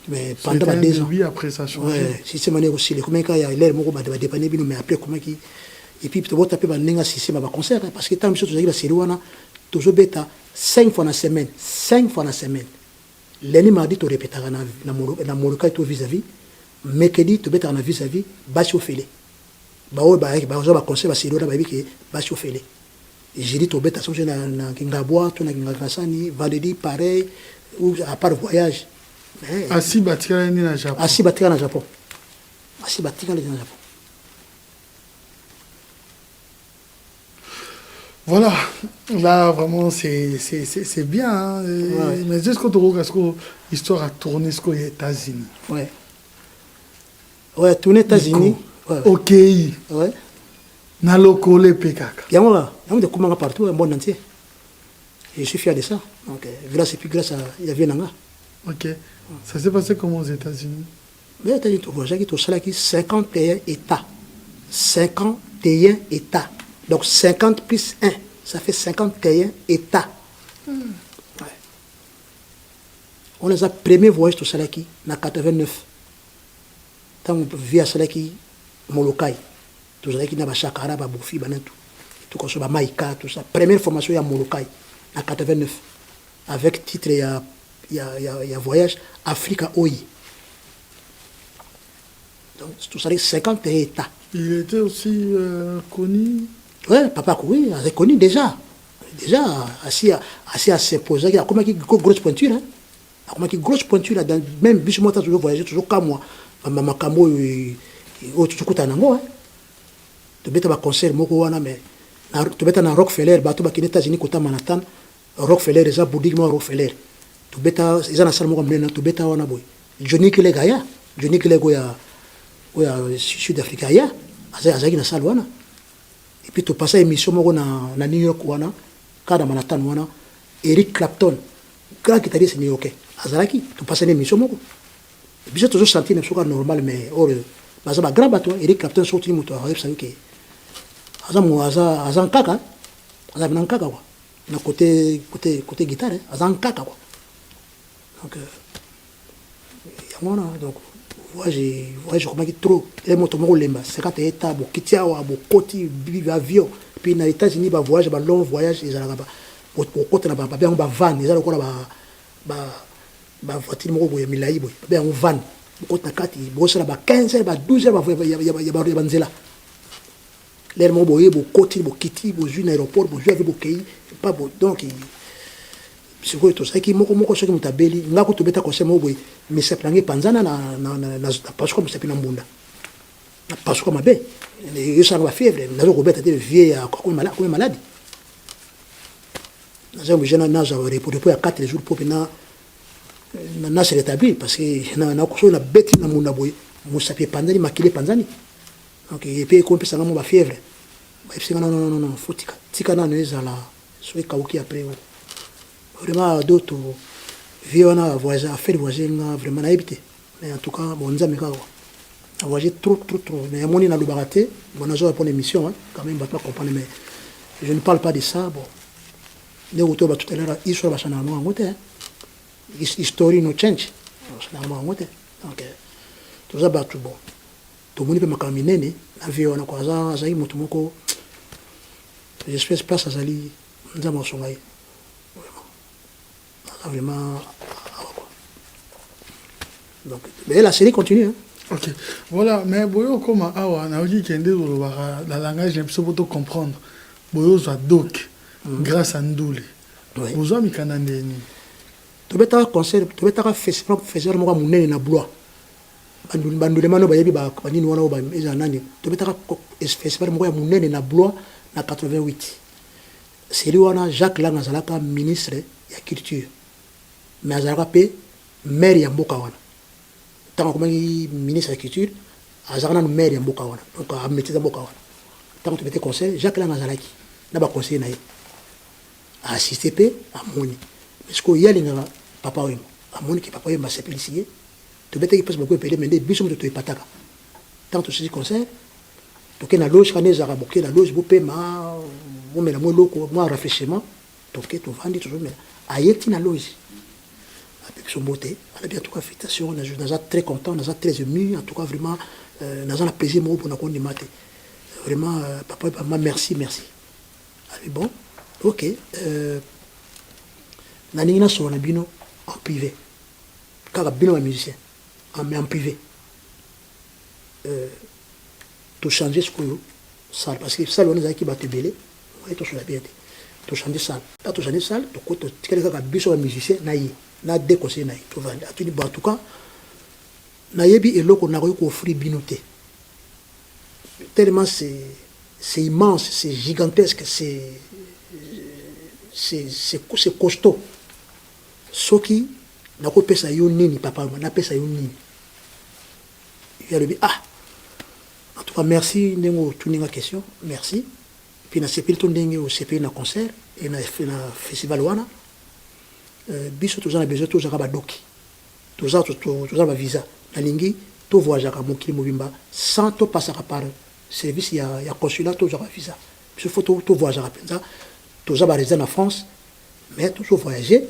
mais pendant ba 2 ans oui après ça change ouais si c'est mon aussi les comment il y a l'air moko ba dépanner bino mais après comment qui et puis tu vas taper ba nenga système ba concert parce que tant que tu as la série wana toujours beta 5 fois na semaine lundi mardi tu répéter na moloka to vis-à-vis mercredi tu beta na vis-à-vis ba chauffer ba conseil ba série wana ba biki ba chauffer j'ai dit tu beta so na ngabwa to na ngasani vendredi pareil ou à part voyage asi batika na Japon voilà, là vraiment c'est bien. Hein. Ouais. Mais est-ce que tu regardes l'histoire a tourné aux États-Unis? Ouais. Ouais, tourné aux États-Unis. Ouais. Ok. Ouais. Naloko le pekaka. Yamora, yamde kumanga partout dans le monde entier. Et je suis fier de ça. Donc grâce à Yavienanga. Ok. Ça s'est passé comment aux États-Unis? Les États-Unis, tu vois, j'ai dit 51 États. 51 États. Donc 50 plus 1, ça fait 51 États. Ouais. On les a premiers voyages tout ça qui en 89. Tant on vit à ça qui Molokai, tout ça qui n'a pas Chakara, pas Boufi, tout comme ça, Maïka, tout ça. Première formation il y a Molokai en 89 avec titre il y a voyage Afrique à Oyi. Donc tout ça 51 États. Il était aussi connu. Oui, papa, oui, il est connu déjà. Déjà, assez à s'imposer. Il y a comme une grosse pointure. Hein. Il y a comme une grosse pointure. Même si je toujours voyagé, toujours comme moi. Maman Kamo, tu écoutes un ango. Tu mets un concert, mais tu mets un Rockefeller, tu mets un États-Unis, tu Manhattan, Rockefeller, ils ont bouddhiquement Rockefeller. Tu mets un salle, tu mets un boy. Johnny Kilegaya, Johnny Kilegoya, Sud-Africain, Azaki na salle. Et puis tu passes à l'émission na New York wana kada Manhattan wana Eric Clapton grand guitariste new-yorkais azalaki tu passes à l'émission moko et puis j'ai toujours senti une chose normale mais or baza ba grand bateau Eric Clapton sorti moto a ça que azan kaka azan kaka quoi na côté guitare azan kaka quoi donc yamona donc j'ai remarqué trop les motos lemba 50 états bokitia wa bokoti bibi avion puis na États-Unis ba voyage ba long voyage ils allaient ba côté na ba bien ba van ils allaient ko ba voiture moko boye milai boye bien on van côté na kati bosa ba 15 ba 12 ba ya nzela les mo boye bokoti bokiti boju na aéroport boju avec bokei pas bon donc sikoyo tozalaki moko soki moto abeli nga ko tobeta conseil moko boye misapi nange epanzana na pasuka mosapi na mbunda na pasuka mabe esalanga bafievre nazo kobeta te vie akomi maladi naza oblige nazwa repos ya 4 jours mpo mpe na se rétablir parce que soki nabeti na mbunda boye mosapi epanzani makili epanzani donc epe ekompesanga mo bafievre bayebisinga non fo tika nano ezala soki ekauki après vraiment d'autres vie wana voisin affaire voisin nga vraiment nayebi te mais en tout cas bon nzambe kaka a voyagé trop mais amoni nalobaka te bon nazwa pour l'émission quand même bato comprendre mais je ne parle pas de ça bon ndenge to bato tout à l'heure histoire basana mo yango te history no change basana mo yango te donc toza bato bon tomoni mpe makambo minene na vie wana kwa azali moto moko j'espèce place azali nzambe osonga ye vraiment donc mais la série continue hein. Ok, voilà, mais boyo comme awa na oji kende la langage ne peut pas comprendre. Boyo za doc grâce à Ndoule. Vous avez kanande ni. Tobeta concert, tobeta festival moko munene na blois. Bandule mano bayebi ba nini wana ba eza nani. Tobeta festival moko munene na blois na 88. Série wana Jacques Lang azalaka ministre ya culture. Mais azalaka pe maire ya mboka wana. Tant que ministre de la culture, azalaka na maire ya mboka wana. Donc a maîtriser mboka wana. Tant que tobeta conseil Jacques Lang azalaki na ba conseiller na ye. A assister pe amoni. Parce que yalinga papa wemo. Amoni ki papa wemo sepelisier. Tobeta ki passe beaucoup pelé mais biso moto epataka. Tant que ceci conseil toke na loge kana ezaka boke na loge bope ma momela mo loko mo rafraîchissement toke to vandi toujours mais ayeti na loge avec son beauté on a bien en tout cas félicitations on a très content on a très ému en tout cas vraiment on a plaisir mo pour na ko ndimate vraiment papa et maman merci allez bon ok na ningina so na bino en privé kaka bino ba musicien en privé to changer ce que salle parce que salle on a qui battre belé et to sur la bien to changer salle pas to changer salle to ko to tikele ka biso ba musicien na yi na décoser na yi to vendre à tout en tout cas na yebi eloko na ko offrir binoté tellement c'est immense c'est gigantesque c'est costaud soki na ko pesa yo nini papa na pesa yo nini il y a en tout cas merci ndenge tuninga question merci puis na sepeli to ndenge o sepeli na concert et na festival wana biso tozana besoin tozaka badoki tozana ba visa na lingi to voyager mokili mobimba sans to passer par service ya consulat tozaka visa biso faut to voyager penza toza ba résident en France mais toujours voyager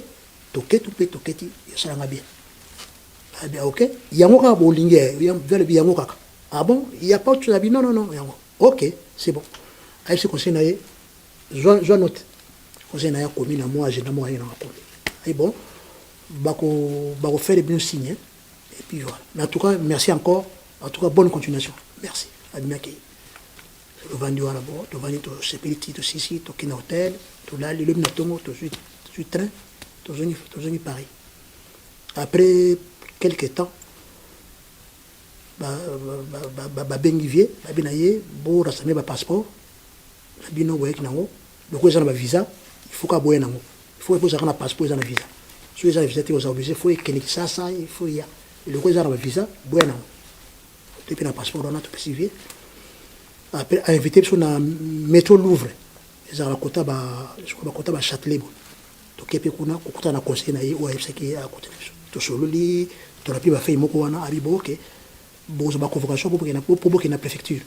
toketi yasalanga bien ah bien ok yango ka bolingi yango kaka ah bon, il n'y a pas autre chose à dire. Non. Ok, c'est bon. Avec ce conseil, je note. Ce conseil, je commis à moi, je n'ai pas rien à raconter. Et bon, je vais faire des bons signes. Et puis voilà. Mais en tout cas, merci encore. En tout cas, bonne continuation. Merci. Admiaki. Je vais vendre là-bas. Je vais vendre tout ce petit, tout ici, tout un hôtel, tout là, le tongo, tout le train, tout le Paris. Après quelques temps, bengivier babinaye bo rasame ba passeport bino wek nango loko ezana ba visa il faut ka boye nango il faut poser na passeport ezana visa so ezana visa te oza obligé faut ekeni sasa il faut ya loko ezana ba visa boye nango depuis na passeport on a tout précisé après invité sur na métro Louvre ezana kota ba je crois kota ba Châtelet bon to kepe kuna kokota na conseil na ye o ebseki a kota to sololi to la pi ba fait moko wana abibo ok bon c'est ma convocation pour qu'il na préfecture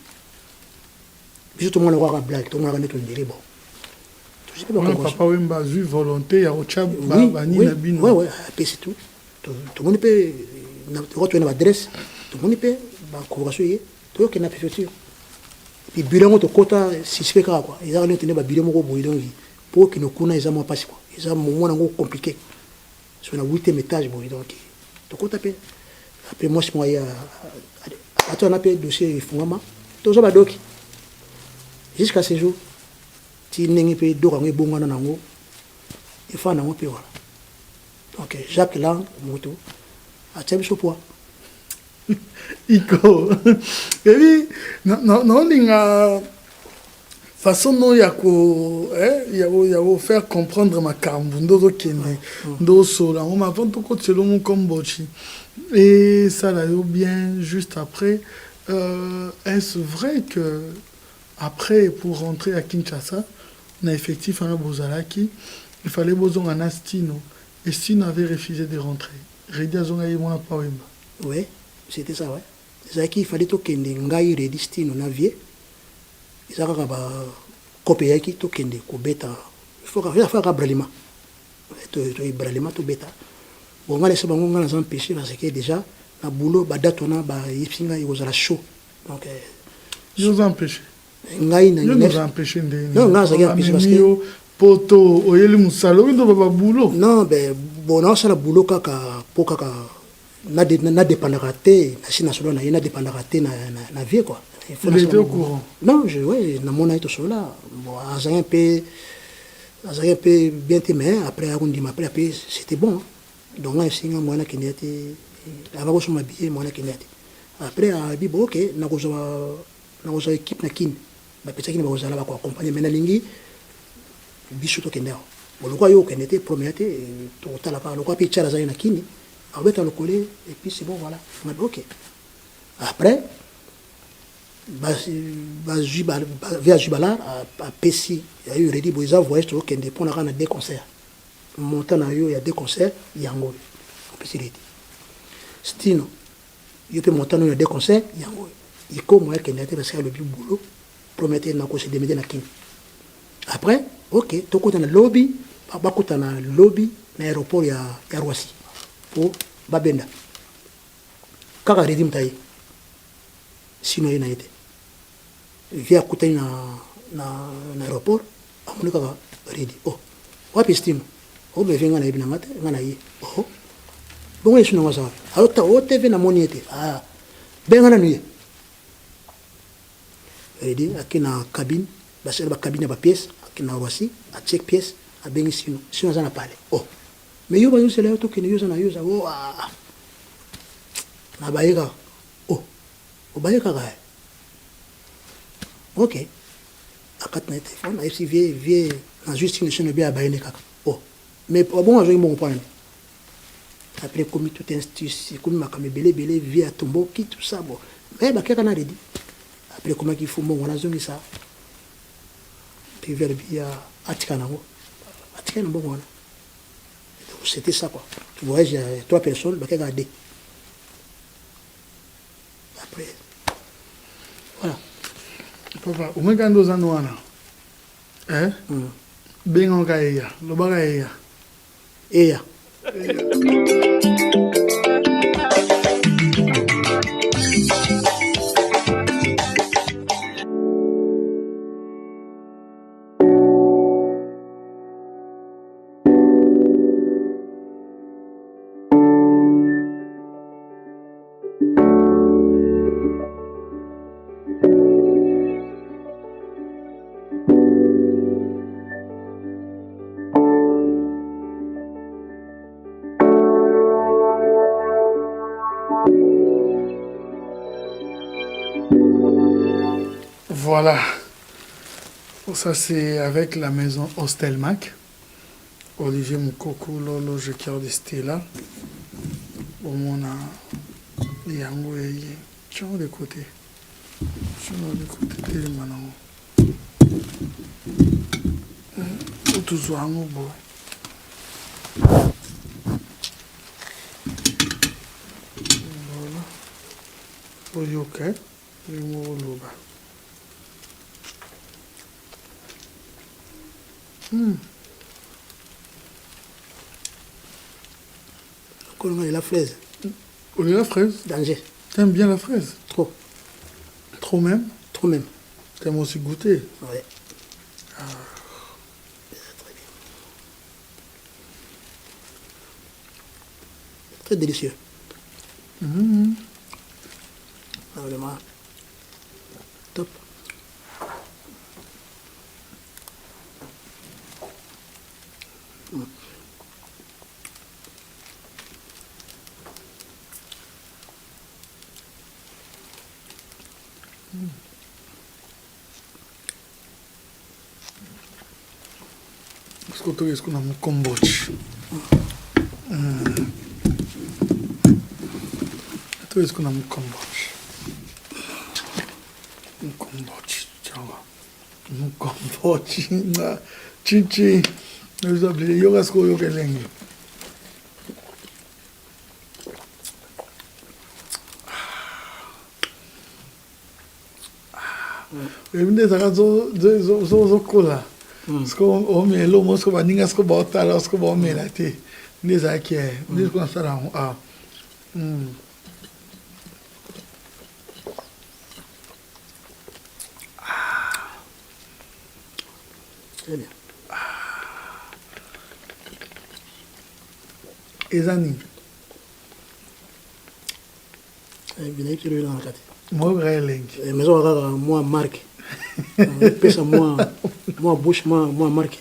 biso tout le monde aura blague tout le monde aura net le bon papa wemba vu volonté ya ocha bani na bino ouais après c'est tout le monde peut na retourner l'adresse tout le monde peut ba convocation yi tout qu'il na préfecture et puis bilan to kota suspect quoi ils ont tenu ba bilan moko boy donc pour que nous kuna ils ont pas quoi ils ont moment ngo compliqué sur la 8e étage boy donc to kota pe après moi je moyen attends on a fait dossier fungama to zo ba doki jusqu'à ce jour ti nengi pe doka ngi bongana nango il faut nango pe wala Ok, Jacques Lang, moto. A tchèbe so poa. Iko. Et puis, non, linga façon non yako faire comprendre ma kambu ndozo kende ndo sola on m'a vendu ko tselo mon kombochi et ça l'a eu bien juste après est-ce vrai que après pour rentrer à Kinshasa na effectif à Bozalaki il fallait bozon en Astino et Stino avait refusé de rentrer Redia zonga yimona pa wemba. Oui, c'était ça, ouais. Zaki, il fallait que ngai redistino na vie. Ils ont copié qui to kende ko beta. Il faut faire bralima. To bralima to beta. Bon, on va laisser bango ngana sans péché parce que déjà na boulot ba datona ba yipsinga yozala chaud. Donc Ils nous ont empêché. Ngai na Ils nous ont empêché de. Non, non, ça vient parce que poto oyeli musalo ndo baba boulot. non, ben bon, on a la boulot kaka po kaka na dépendra te na sina solo na dépendra te na vie quoi. Il était au courant. Non, ouais, na mona ito sola. Bon, un peu bien aimé après après c'était bon. Hein. Donc là c'est moi na kinete avant que je m'habille moi na kinete. Après a dit bon OK, na ko équipe na kin. Ba pesa kin ba kozala ba ko accompagner mais na lingi biso to kendao. Bon le quoi yo kinete prometé to tala pa le quoi pi tchala za na kini. Avec le coller et puis c'est bon voilà. On a dit OK. Après via Jubalar à Pessi, il y a eu Redi Boisa voyage sur Kende pour la rendre des concerts. Montant il y a deux concerts, il y a un gros. Pessi Redi. Stino, il peut monter il y a deux concerts, il y a un gros. Il comme moi Kende parce qu'il y a le boulot, promettait na conseil de médias na kin. Après, OK, tout côté dans le lobby, pas côté dans le lobby, dans l'aéroport il y a Roissy pour Babenda. Kaka Redi mtaye. Sinon il a été via kutani na aéroport amunika ka Redi oh wapi Stino oh be venga na ibina ngate ngana yi oh bongo yesu na wasawa alota o tv na moni ete ah benga na nuye Redi akina cabine basela ba cabine ba pièce akina Roissy a check pièce a bengi Sino za na pale oh mais yo ba yo sele to kene yo za na yo za oh ah na baika oh obayeka ka OK akatna téléphone a ici vie na juste une chaîne bien abayene kaka oh mais bon je mon point après comme tout institut comme ma kame belé vie à tombeau qui tout ça bon mais ba kaka na Redi après comment qu'il faut mon on a zongi ça puis vers bien atikana bon voilà c'était ça quoi tu vois il y a 3 personnes ba kaka deux après voilà Papa, au moins quand nous en avons, hein? Ben on gagne, le bagage. Et Voilà. Ça, c'est avec la maison Hostelmac. Olivier Moukoko, Lolo, je garde Stella. Au moins, il y a un peu de côté. Je vais de côté de maintenant. Tout ça, un peu. Voilà. Ok. Je vais vous le bas. Comment est la fraise? On est la fraise. Danger. T'aimes bien la fraise? Trop. Trop même? Trop même. T'aimes aussi goûter? Ouais. Ah. Très bien. Très délicieux. Vraiment. Top. Est-ce que tu es dans mon Cambodge? Tu es dans mon Cambodge? Mon Cambodge, ciao. Mon Cambodge, chichi. Nous oublions, yo est-ce que yo keleng? Evinde zaka zo kola. Sko o me lo mo sko baninga sko ba otala sko ba me la te. Nde za ke, nde ko sara ah. Très bien. Ezani. Bien que le dans la carte. Mo gaeleng. Mais on va moi marque. Pesa moi bouche moi marque.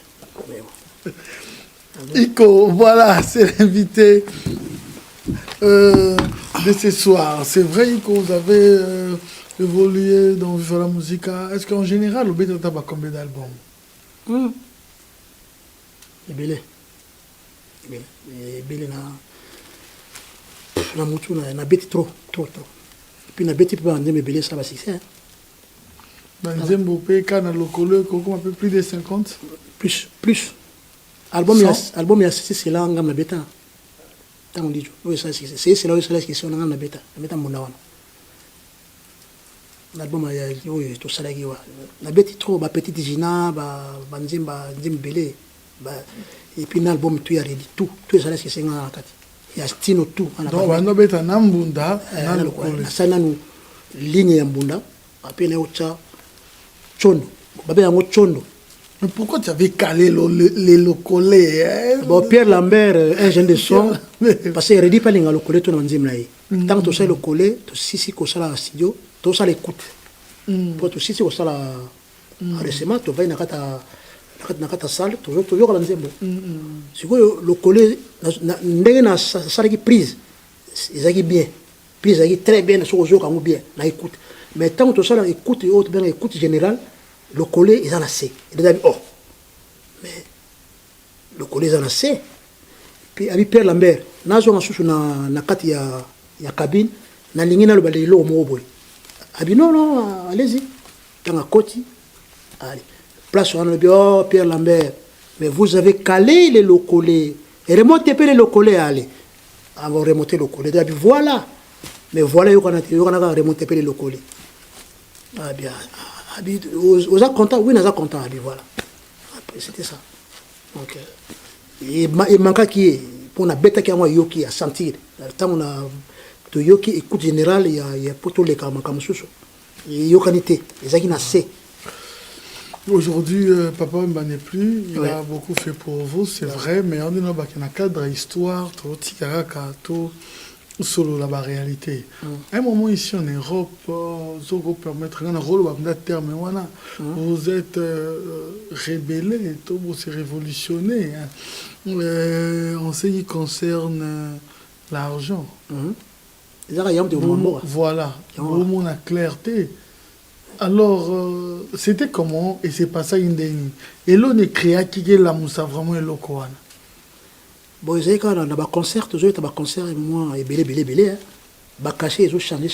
Iko, voilà, c'est l'invité de ce soir. C'est vrai que vous avez évolué dans la musique. Est-ce qu'en général, vous avez combien d'albums? Ebele na mutu na beti trop. Et puis na beti pas en ebele ça va succès. Dans les Zembopé, quand on a le un peu plus de 50. Plus. Album il y a c'est là ngam na beta. Tant on dit oui ça c'est là où c'est qui sont ngam na beta mona wana. L'album il y a oui tout ça là qui wa. Na beti trop ba petite Gina ba nzimba belé ba et puis l'album tout y a ready tout ça là qui c'est ngam kati. Il y a style tout donc on a beta na mbunda na lokole. Ça na nous ligne ya mbunda après na ocha chondo. Babe yango chondo. Mais pourquoi tu avais calé les locolés hein? Bon, Pierre Lambert, ingénieur de son, parce que Redi pas les locolés, tout le monde dit tant que tu sais le coller, tu sais si tu sais la studio, tu sais l'écoute. Pour tu sais si tu sais la récemment, tu vas dans ta salle, toujours à l'ensemble. Si le coller, n'est pas ça qui prise, c'est bien, prise très bien, sur les autres bien, na écoute. Mais tant que tu sais l'écoute et autre bien écoute générale. Le collet ils en a assez. Il a dit oh mais le collet ils en a assez. Puis avec Pierre Lambert, nazo na susu na kati ya cabine na lingina le balelo mo boy. Abi non allez-y. Dans la côte allez. Place on le oh Pierre Lambert mais vous avez calé les locolés. Et remontez pas les locolés allez. Avant remonter le collet. Abi voilà. Mais voilà yo kana remonter pas les locolés. Ah bien. Aux contents, oui, nous sommes contents, voilà. C'était ça. Donc, il manque qui est, pour la bête qui a yoki à sentir. Tant on a de yoki écoute général, il y a pour tous les cas, comme ça. Il y a yokanité, les aguines assez. Aujourd'hui, Papa Wemba n'est plus, il a beaucoup fait pour vous, c'est vrai, mais on est dans un cadre d'histoire, tout solo la réalité. À un moment ici en Europe, vous permettre un rôle de terme, vous êtes rébellé, vous êtes révolutionné en ce qui concerne l'argent. Voilà, au la clarté. Alors, c'était comment et c'est pas ça une dernière. Et l'on est créé qui est la moussa vraiment et l'okoana. Bon, ils ont un concert, toujours un concert, et moi, et belé, bah caché, ils ont changé.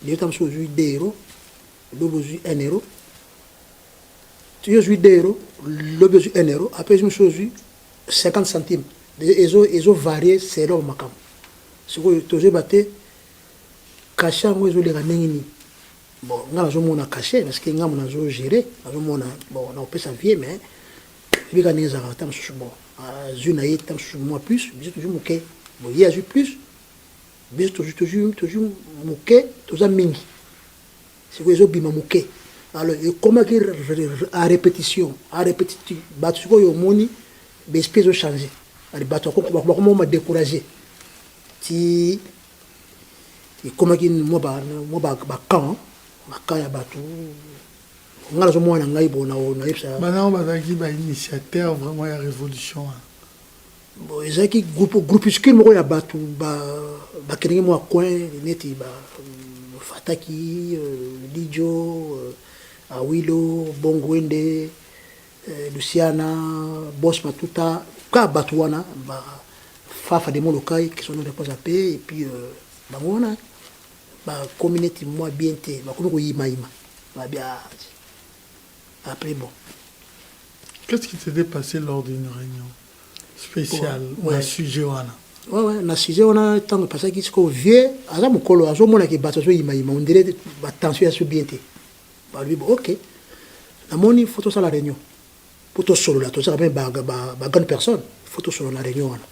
Les gens ont joué 2 euros, l'autre ont joué 1 euro. Tu as joué 2 euros, l'autre ont joué 1 euro, après ils ont joué 50 centimes. Ils ont varié, c'est leur macam. C'est que tu as battu, caché, moi, ils ont les ramenés. Bon, on a caché, parce qu'on a géré, bon, on a fait ça vie, mais les gars, ils ont bon. Zunaï, tant moi plus, bisous toujours moqué. Bon, il y a plus, bisous toujours moqué, toujours mingi. C'est que les autres bima moqué. Alors, comment dire à répétition, bah tu vois, au moni, les espèces ont changé. Alors, bah tu vois, comment m'a découragé. Et comment dire, moi, quand ya batu. On a le moins en aïe, on a eu ça. Maintenant, on va dire initiateur vraiment la révolution. Bon, ils ont qui groupuscule, moi, il y a batu, bah, moi, coin, neti, bah, Fataki, Lidio, Awilo, Bongwende, Luciana, Boss Matuta, Ka Batouana, Fafa de Molokai, qui sont nos réponses à paix, et puis, Bangwana, communauté, moi, bien, comme Imaïma, bien. Après, bon. Qu'est-ce qui s'était passé lors d'une réunion spéciale Ouais. dans sujet wana? Ouais, na sujet on a tant parce que ce qu'on vient à la mokolo à ce moment là qui bat sur Imaïma on dirait attention à ce bien té. Bah lui bon OK. Na moni photo ça la réunion. Photo solo là tout ça ben grande personne. Photo solo la réunion wana.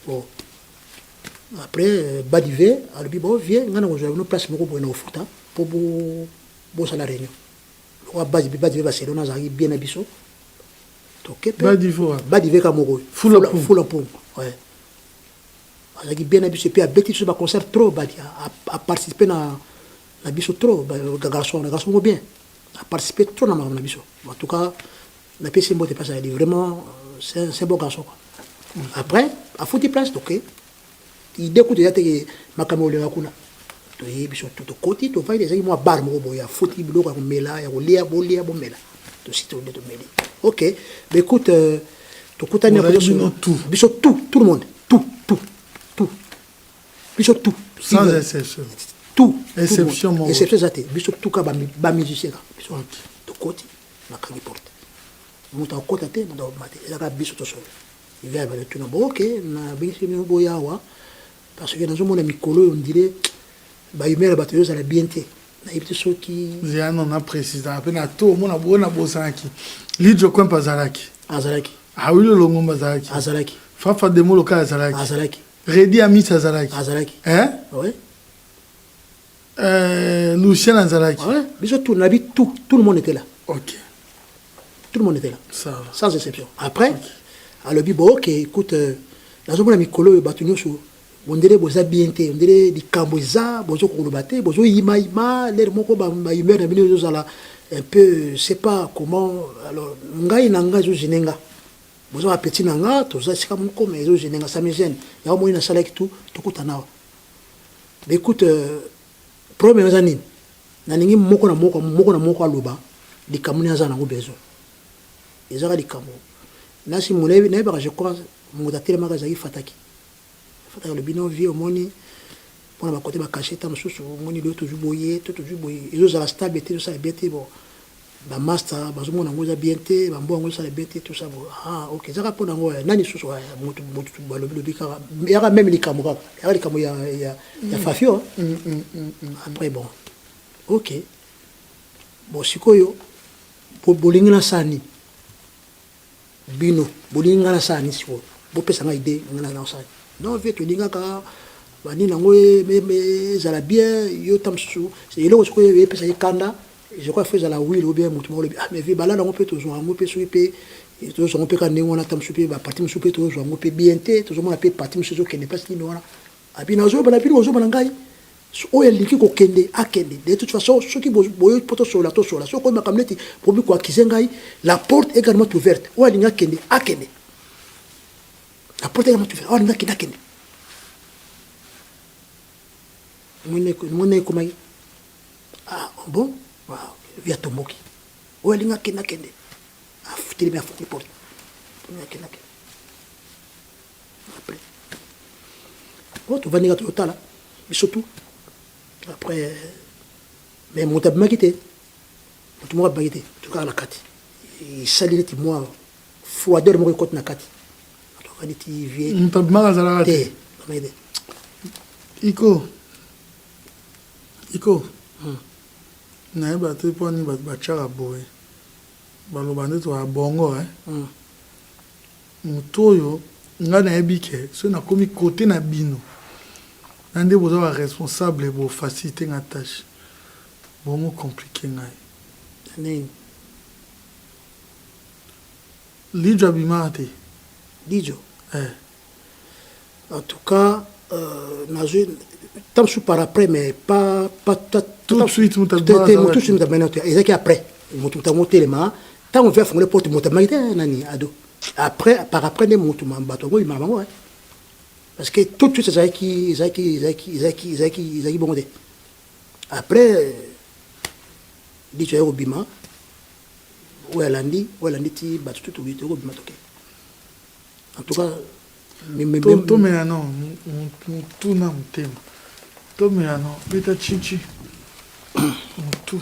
Bon. Après Badivé a lui bon viens ngana ko nous place moko bo na foota pour bo ça la réunion. Wa Badivé Barcelona ça bien na biso. Badivé Kamoro. Full pont. Ouais. Il bien habitué puis à bêter sur le concert trop à participer na biso trop garçon bien à participer trop na biso en tout cas na pièce mot de pas ça vraiment c'est un bon garçon quoi. Après à foutre place OK il découte ya te makamolo ya kuna to yi biso to côté to va des moi bar mo boya foutre bilo ko mela ya lia bo mela to si to meli OK mais écoute to kutani biso tout le monde tout biso tout sans exception tout exception mon exception zate biso tout ka ba musicien ka biso to côté na kangi porte muta kota te muta mate eza ka biso to solo il vient avec tout na bon OK na biso mi boya wa parce que dans mon mikolo on dirait ba humeur ba to za bien te na ibiti soki zia non na président apena to mona bona bosanki Lidio Kwempa Zalaki Awilo Longomba Zalaki Fafa de Moloka Zalaki Redi Amis Zalaki hein ouais Lucien Zalaki ouais biso tout na tout le monde était là OK tout le monde était là ça sans exception après alors bon OK écoute dans mon mikolo batunyo sur on dirait boza bien te on dirait di kamboza bozo ko lobate bozo imaima l'air moko ba humeur na bino zala un peu c'est pas comment alors ngai nanga zo jinenga bozo appétit nanga to za sika mon comme zo jinenga ça me gêne ya mo ina sala kitu to kutana mais écoute premier zanine na ningi moko na moko aloba di kamuni azana ngo bezo ezaka di kamo na si monebi na ba je crois mo datele magaza Fataki le bino vie au moni pour la côté ba cachette am sous moni do toujours boyer et aux la stabilité tout ça bien bon ba master ba zo mona ngoza bien te ba mbo ngoza bien te tout ça bon ah OK ça rapona ngo nani sous motu ba le bika ya même les cameras ya Fafio après bon OK bon sikoyo bolingina sani bino bolingina sani siko bo pesa nga idée ngana na sani non vieux tu dinga ka bani nango me zala bien yo tamsu c'est il est que pesa kanda je crois faire la will ou bien mutu mo ah mais vi bala nango pe to zo ngo pe so pe to zo ngo pe ka ne wona tamsu pe ba parti musu pe to zo ngo pe bien te to zo mo pe parti musu zo kende pas ni wona abi na zo bana pilo zo bana ngai o ya liki ko kende akende de toute façon ceux qui boyo poto sur la so ko makamleti pour bi ko kizengai la porte est également ouverte o ya linga kende akende la porte est également ouverte o linga kende akende mone komai ah bon waaw via tomoki o ya linga kende akende afutili me afutili porte linga kende akende après o to vaniga to tala surtout après mais mon tab magité tout moi bagité tout cas la kati et salir ti moi froideur mo ko na kati to vani ti vie mon tab magazala te maide iko na ba te poni ba chara boy ba lo bande to abongo mutoyo ngana ebike so na komi côté na bino nande bozo ba responsable bo faciliter nga tâche bon compliqué ngai nani Lidio Abimate Lidio en tout cas tant sous par après mais pas tout de suite tout de suite et ça après tout ta monter les mains tant on fait fondre les portes monter nani ado après par après des motos mambato go mamango parce que tout de suite c'est ça qui bon Après, dit tu es au bima, où elle a dit, tu vas tout oublier, tu es au bima. En tout cas, tout mais non, tout n'a pas thème. Tout mais non, beta chichi. Tout.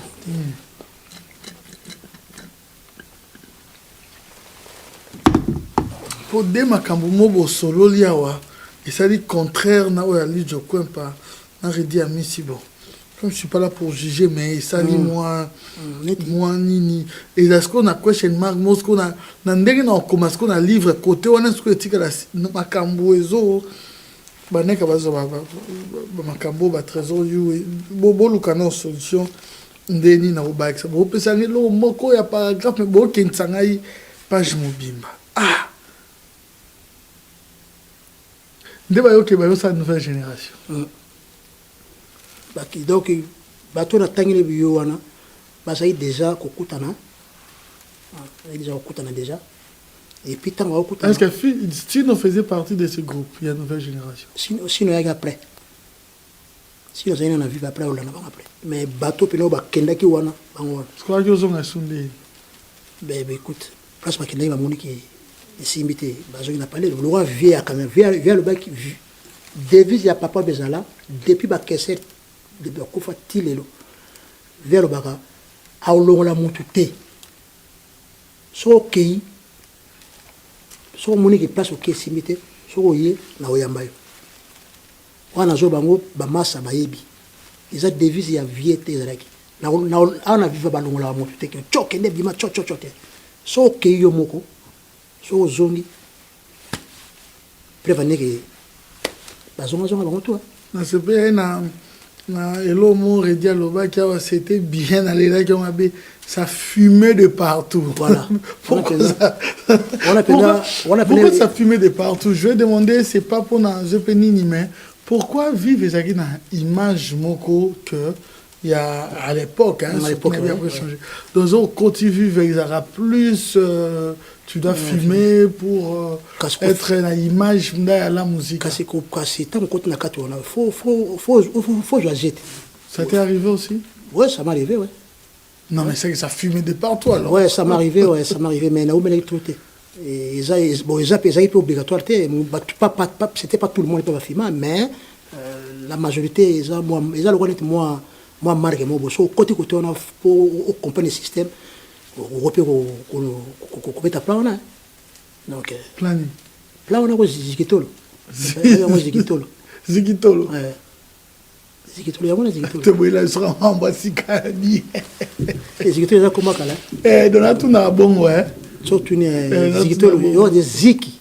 Pour des makambo mobo solo liawa, et ça dit contraire na oya li jo coin pas, na redi à Messi bon. Comme je suis pas là pour juger, mais ça dit moi nini. Et est-ce qu'on a question mark, moi ce qu'on a, n'andé na commence qu'on a livre côté on a ce que tika la makambo ezo, ba neka bazo ba makambo ba trésor you, bobo lukana solution. Ndeni na oba ça bo pesa ngelo moko ya paragraphe mais bo kensangai page mobimba. Ah. Ndeba yo ke ba yo sa nouvelle génération. Donc bato na tangile biyo wana basai déjà kokutana. Déjà kokutana déjà. Et puis tant kokutana. Est-ce que Stino faisait partie de ce groupe, il y a nouvelle génération. Sinon il y a après. Si nous avons vu après, on l'a après. Mais bateau pino ba kenda ki wana bango. Je crois que vous avez sondé. Ben écoute, place ba kenda ba moni ki simbité, bazo ina parlé le roi vient quand même vient le bac devise ya papa bezala depuis ba cassette de ba kufa tilelo. Vers le baka a longola mutu te. So kei so moni ki place o simbité, so yé na oyambayo. Wana zo bango ba masa bayebi eza devise ya viete ezalaki na ana viva balongola moto te ke choke ne bima chochote so ke yo moko so zongi prévenir que bazonga bango toi na se pe na elo mo redia loba qui c'était bien aller là comme abe ça fumait de partout. Voilà. Pourquoi ça fumait de partout? Je vais demander, c'est pas pour je peux ni mais pourquoi vivre avec une image moko que il y a à l'époque, hein, à l'époque, changé. Donc on continue avec ça plus, tu dois filmer pour être une image de la musique. Faut jouer. Ça t'est arrivé aussi? Ouais, ça m'est arrivé, ouais. Non, mais c'est que ça fumait de partout alors. Ouais, ça m'est arrivé, mais là où m'est trouvé. Et ça, bon, ils ont obligatoire. C'était pas tout le monde qui peut filmer, mais la majorité, ils ont moi marque moi bosso côté on a pour comprendre le système on peut mettre plan là donc plan on a zikitolo zikitolo ouais zikitolo ya mona zikitolo te boila sera en bas sikani zikitolo za comment kala donatu na bongo surtout ni zikitolo yo de ziki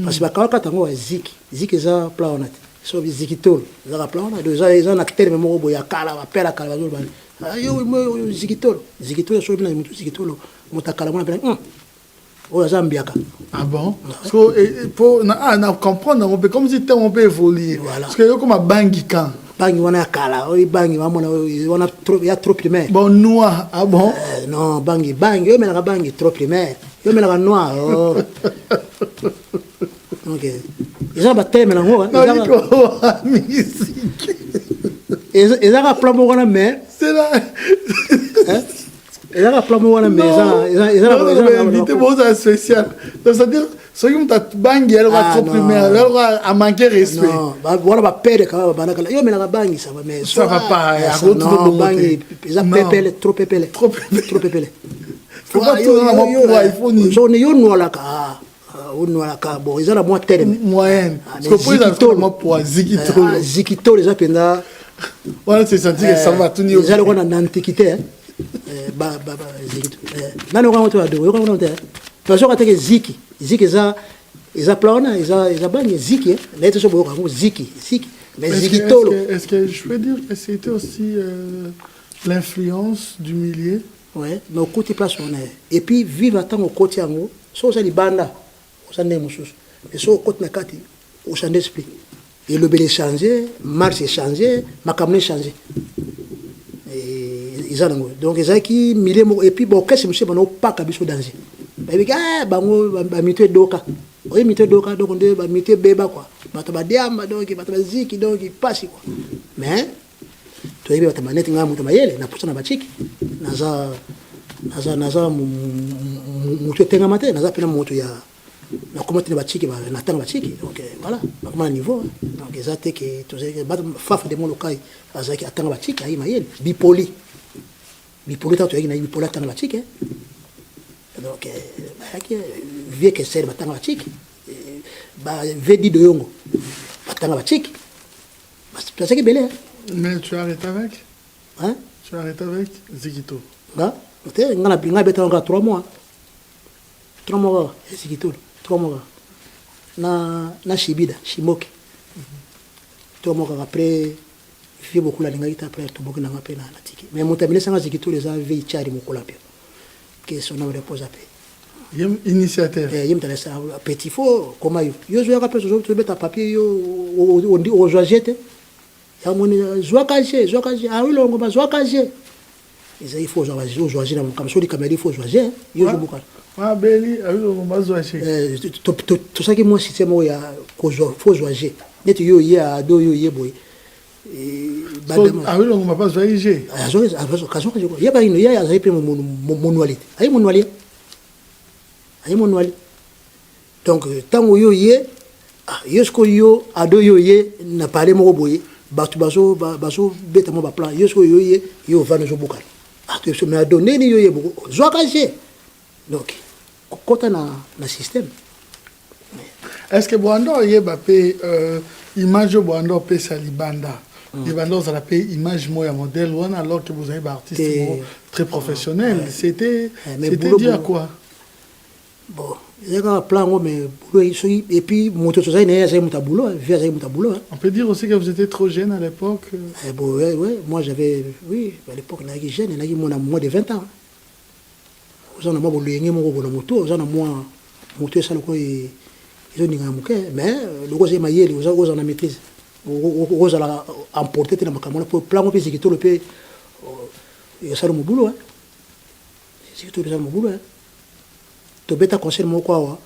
parce que bakawaka tango ziki za plan on a so zikitolo za plan na déjà ils ont acteur même mo boya kala ba pela kala ba yo zikitolo so bina mutu zikitolo mutakala mona pela o zambiaka. Ah bon? So pour na comprendre on peut comme si on peut évoluer parce que yo comme bangi kan bangi wana kala o bangi wana trop ya trop primaire bon noir ah bon non bangi yo mela bangi trop primaire yo mela noir OK ils ont battu mais là musique ils ont plan mo wana mais c'est là ils ont plan mo wana mais ils ont invité bon ça spécial donc ça dire ceux qui ont bangi alors trop primaire alors à manquer respect non voilà ba père quand ba nakala yo mais la bangi ça va mais ça va pas non bangi ils ont pépele trop pépele faut pas tout dans la moi il faut ni so ne yo no la ka bon ils ont la moyenne moyenne parce que pour ils ont moi pour zikitolo les apenda voilà c'est senti que ça va tout ni ils ont en antiquité ba zikitolo nani on va to yo on parce que ziki za plana za bangi ziki là tu so boka ziki mais zikitolo est-ce que je peux dire que c'était aussi l'influence du milieu ouais mais au côté place on est et puis vivre à temps au côté yango so ça libanda ça n'est mususu et so côté na kati au champ d'esprit et le bel changer marche changer makamne changer et ils ont donc ils qui milieu et puis bon qu'est-ce que monsieur bano pas kabiso danger bango ba mité doka oui mité doka donc on dit ba mité beba quoi bata ba diamba donc bata ba ziki donc il passe quoi mais toyebi bata maneti nga mutu mayele na pusa na bachiki naza mutu etenga mate naza pena mutu ya na komati na bachiki na tanga bachiki donc voilà nakoma na niveau donc eza te ke tozali bata fafa de mon lokai azaki atanga bachiki ayi mayele bipoli ta toyaki na bipoli atanga bachiki donc bayaki vie que c'est batanga bachiki ba vedi de yongo batanga bachiki parce que belé Mais tu as arrêté avec? Hein? Tu as arrêté avec Zigito? Nga nga beta nga 3 mois. 3 mois Zigito, 3 mois. Na Shibida, Shimoke. 3 mois après fait beaucoup la linga ita après to beaucoup na ngape na tiki. Mais mon terminé sanga Zigito les a veillé chari mon kolapia. Que son nom repose à paix. Yem initiateur. Yem tala sa petit faux comme yo zo ka peso to beta papier yo o joajete. Ya moni joa kaje ah oui longo ba joa kaje. Il faut jouer na comme soli kamera il faut jouer yo zo buka. Ah beli ah oui longo ba joache. To ça que moi système ya ko faut jouer. Net yo ya do yo ye boy. Ah oui longo ba joache. Ah jouer kazo ya ba ino ya za ipe monualite. Ay monualite. Donc tango yo ye yosko yo ado yo ye na parler mo boy. Batu baso beta mo ba plan yosko yo ye yo va no buka. Tu se m'a donné ni yo ye beaucoup. Joa kaje. Donc kota na système. Est-ce que Boando ye ba pe image Boando pe salibanda. Les bandos à la paix image moi à modèle ou alors que vous avez un artiste très professionnel. C'était dire quoi? Bon, il y a un plan mais et puis mon tout ça il y a un boulot, on peut dire aussi que vous étiez trop jeune à l'époque. Bon, ouais, moi j'avais à l'époque j'étais jeune, j'avais moins de 20 ans. Vous en avez moi le mon moto, vous en avez moi moto ça le quoi ils ont dit mais le gros émaillé vous en avez maîtrise. Vous allez emporter dans ma caméra pour plan puis c'est que tout le pays ça le mon boulot hein. C'est tout ça mon boulot hein. To beta conseil mo kwa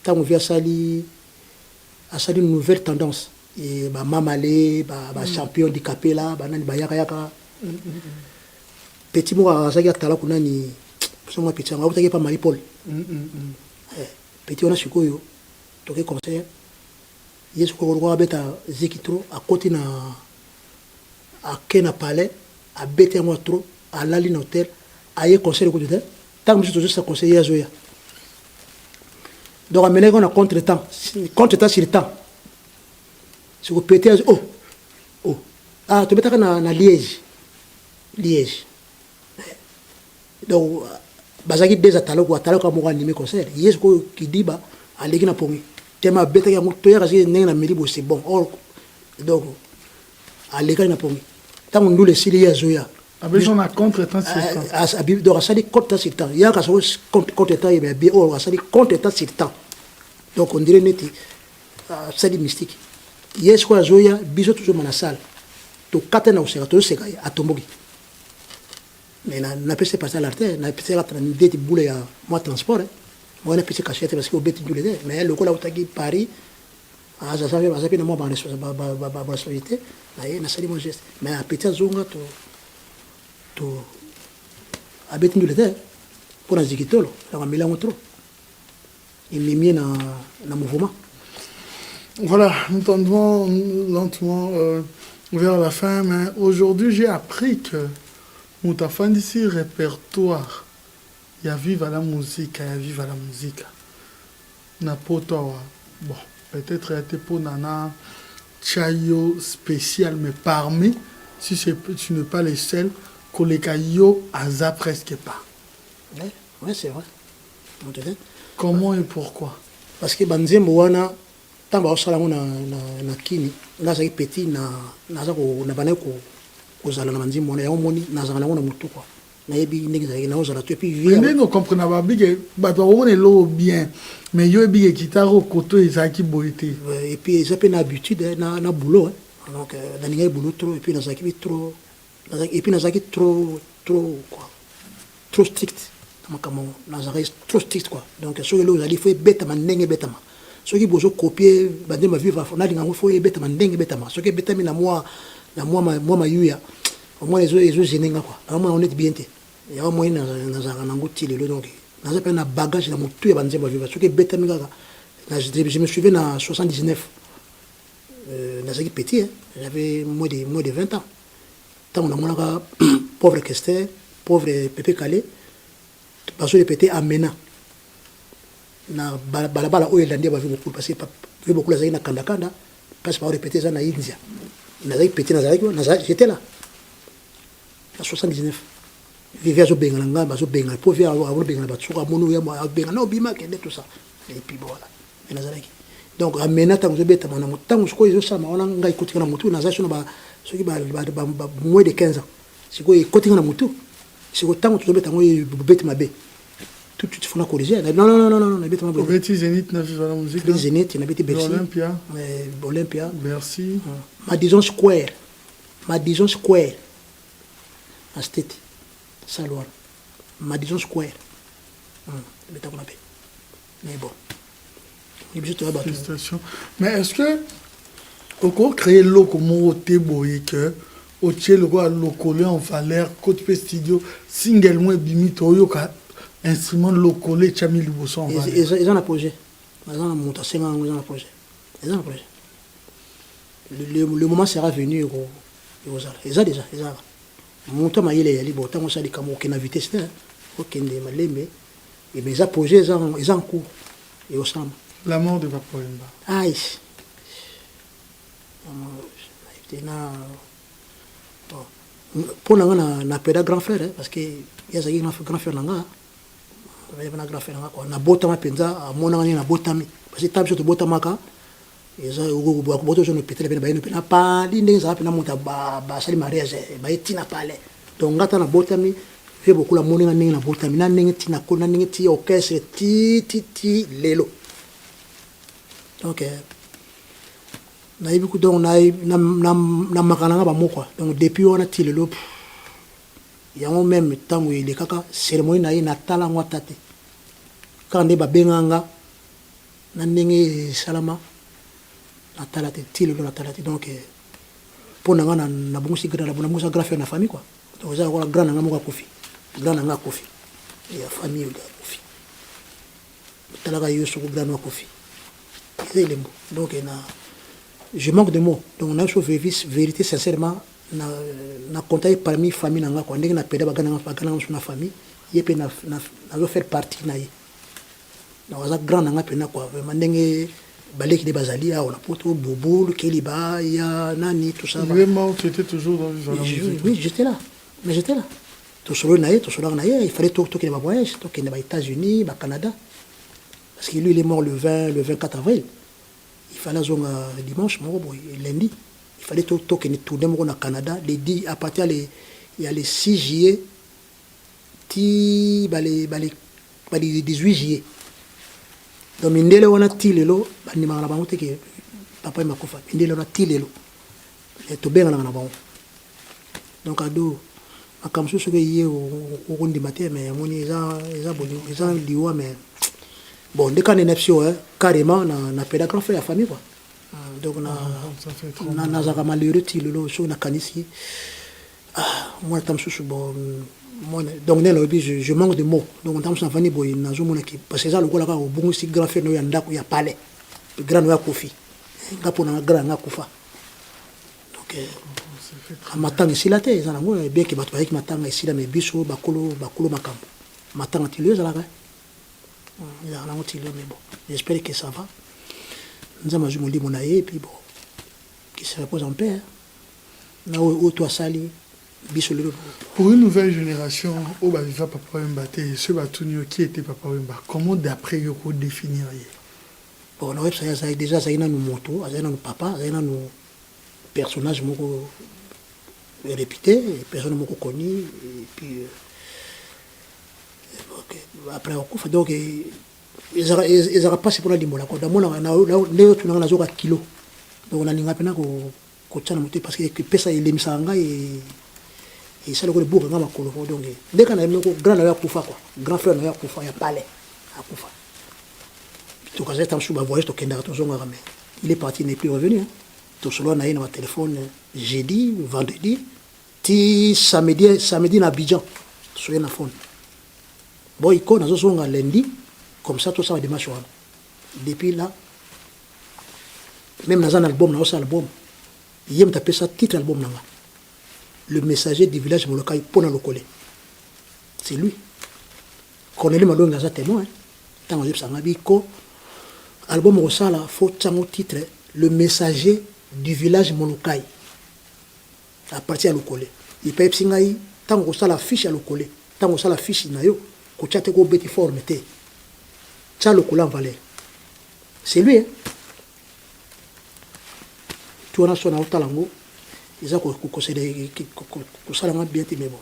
tant via sali une nouvelle tendance et ba mamale ba champion du capela ba nani ba yaka petit mo azaki atala kuna ni soma petit nga utaki pa Marie-Paul petit ona sikoyo to ke conseil yesu ko ko beta Zikitro à côté na a kena palais a beta mo trop à la ligne hôtel aye conseil ko de tant que je te conseiller Zoya. Donc, amener on a contre-temps sur le temps. Si vous pétez, tu mets na Liège. Donc, bazaki des atalo comme on anime concert. Yes ko qui dit ba alegi na pongi. Tema beta ya moto ya kasi nenga na melibo c'est bon. Donc, alegi na pongi. Tant on nous le sili ya Zoya. Avec on a contre-temps sur le temps. Donc, ça dit contre-temps sur le temps. Il y a contre-temps, il y a bien, ça dit contre-temps sur le temps. Donc, on dirait que ça dit mystique. Il y a ce qu'on a joué, bisous toujours dans la salle. Tu as na useka, tu sais à tombogi. Mais n'a pas passé à l'artère, n'a pas passé à des boulets à moi transport. Moi, on a passé cachette parce que au bête du lait. Mais le coup là où tu as Paris, ça savait pas moi dans responsabilité. Na sali mon geste. Mais à petit zonga tu abeti ndio lete pour na Zikitolo la milango trop il m'y na mouvement. Voilà, nous tendons lentement vers la fin, mais aujourd'hui j'ai appris que nous avons fait ici répertoire. Il y a vive à la musique, il y a vive à la musique. Na poto bon, peut-être été pour nana chayo spécial, mais parmi si tu n'es pas les seuls. Kolekayo aza presque pas. Oui, c'est vrai. Comment et pourquoi? Parce que banzembo wana tamba osala na kini naza petit na bana ko zala na banzembo na yomoni naza na mutu kwa na yebi ndenge za na ozala tu puis via mais nous comprenons pas big bato on est lo bien mais yo big kitaro koto ezaki boité et puis ça peut na habitude na boulot donc na ninga boulot trop et puis naza ki trop. Et puis, nous avons trop strict. Nous avons trop strict. Donc, ce que nous avons fait, bêtement, n'est bêtement. Ce qui vous copier, ma vivre, on a dit qu'il faut bêtement, n'est bêtement. Ce qui est bêtement, moi, na moi mayuya au moins les gêner quoi au moins on est bien té et au moins na nango tilelo donc na pas na bagage na mutu ya banzemba vivre ce que bête mi kaka je me souviens en 79 nazaki petit hein? J'avais moins de 20 ans tant on a mon pauvre Kester pauvre Pépé Calé parce que répéter amena na balabala oyo elandia ba beaucoup parce que beaucoup la na kanda parce que répéter ça na India nazaki petit nazaki j'étais là en 79 vivia zo benga nga ba zo benga po via avo benga ba tsuka monu ya ba benga no bima kende tout ça et puis voilà et nazaki donc amena tango zo beta mona tango ko zo sama ona nga ikutika na mutu nazaki na ba soki ba moins de 15 ans siko ikutika na mutu siko tango zo beta ngoy beta mabe tout de suite faut la corriger non beta mabe beti Zénith na viva la musique Zénith na beti Bercy Olympia merci Madison Square à State Saloir Madison Square beta ko na pe mais bon félicitations mais est-ce que on crée loco moté boye que au tient le quoi locolé en valeur côté studio single moins bimito yo ka instrument locolé chami liboso en valeur ils ont un projet ils ont monté 5 ans ils ont un projet le moment sera venu ils ont déjà monté ma yele yali bon tant ça dit comme aucune vitesse là aucun de malembe et mes projets ils ont en cours et au sam la mort de Papa Wemba aïe pour na peda grand frère parce que il y a grand frère nanga il y a grand frère nanga quoi na botama penza mona ngani na botami parce que tabi to botama ka eza ugo boto jono petele bena bayino pena pali ndenge za pena monta ba sali mariage ba etina pale donc ngata na botami fait beaucoup la mona ngani na botami na ndenge tina ko na ndenge ti orchestre ti lelo donc na beaucoup donc na makana ba moko donc depuis on a tiré le yango même tango ile kaka cérémonie na ina tala ngwata te quand ba benganga na ndenge salama na tala te tiré le na tala te donc pour na bongosi grand na bongosa graffe na famille quoi donc ça ko grand nga moko kofi grand nga kofi ya famille ga kofi tala ga yo so grand nga kofi c'est les mots donc je manque de mots donc on a chose vérité sincèrement na compter parmi famille nanga ko ndenge na peda bagana na famille yepe na faire partie na ye donc ça grand nanga pena quoi vraiment ndenge baleki de bazali a on a poto bobo keliba ya nani tout ça vraiment tu étais toujours dans la musique oui j'étais là tout solo na ye il fallait tout que les voyages tout que les États-Unis ba Canada parce que lui il est mort le 24 avril il fallait zonga dimanche lundi il fallait tout que nous tournions au Canada les 10 à partir il y a les 6 juillet ti les 18 juillet donc mindele wana tilelo bani mangala bango te ke papa e makofa mindele wana tilelo et to benga na bango donc ado akamso so ke yé au rondi matin mais moni eza liwa mais bon dès qu'on est nefsio carrément na peda grand frère la famille quoi donc na za malheureux tilelo so na kanisi moi tam sous bon donc je manque de mots donc on tam so fani boy na zo mona ki parce que ça le ko la ka bongo si grand frère no ya ndako ya palais grand ya kofi ngapo na grand nga kufa donc matanga ici la tête ça ngo bien que bato avec matanga ici la mais biso bakolo makambo matanga tilelo za la il y a un autre mais bon j'espère que ça va nous avons joué mon et puis bon qui se repose en paix na au toi sali bisolo pour une nouvelle génération au ba viva Papa Wemba et ce batunio qui était Papa Wemba comment d'après yo ko définir bon on ça déjà ça ina nous moto ça ina nous papa ça ina nous personnage moko réputé personne moko connu et puis après donc ils aura passé pour la limola quoi d'amona na tu na zoka kilo donc on a linga pena ko tsana muté parce que pesa ile misanga et ça le ko bourg nga makolo donc dès qu'on a mis grand na kufa quoi grand frère na kufa ya palais a kufa tout cas c'est un sous voyage to kenda to zonga mais il est parti n'est plus revenu tosolo na ye na téléphone jeudi vendredi ti samedi na Abidjan soye na phone bon iko nazozonga lundi comme ça tout ça va démarche wana depuis là même dans un album na osa album yem tapé ça titre album nanga le messager du village molokai pona lokole c'est lui Corneille Malonga za témoin tant que ça ngabi ko album osala faut tango titre le messager du village molokai à partir à lokole il peut singai tant que ça la fiche à lokole tant que ça la fiche na yo ko chate ko beti formité cha lokole en valeur c'est lui hein tu as son talango ils ont conseillé que ça l'a bien mais bon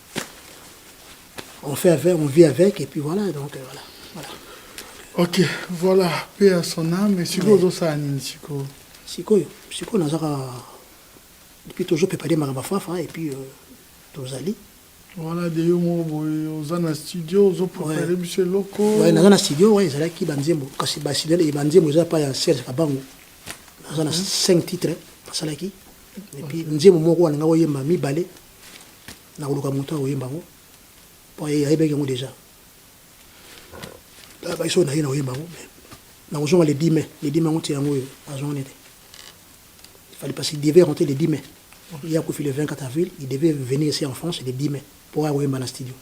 on fait avec on vit avec et puis voilà donc voilà ok voilà paix à son âme mais siko ça nini siko nazaka depuis toujours préparé ma fafa et puis tozali voilà de yo mo boy na studio zo préparer monsieur loko ouais na studio ouais ezala ki banzembo kasi basidele e banzembo za pa ya Serge Kabango na 5 titres salaki et puis nzembo moko wana ngo yemba mibale na kuluka moto oyemba ngo po ayebeki ngo déjà ba iso na yena oyemba ngo na ozonga les 10 mai ngo tiango azonga nete il fallait passer, il devait rentrer le 10 mai il y a le 24 avril il devait venir ici en France le 10 mai pour aller oyemba na studio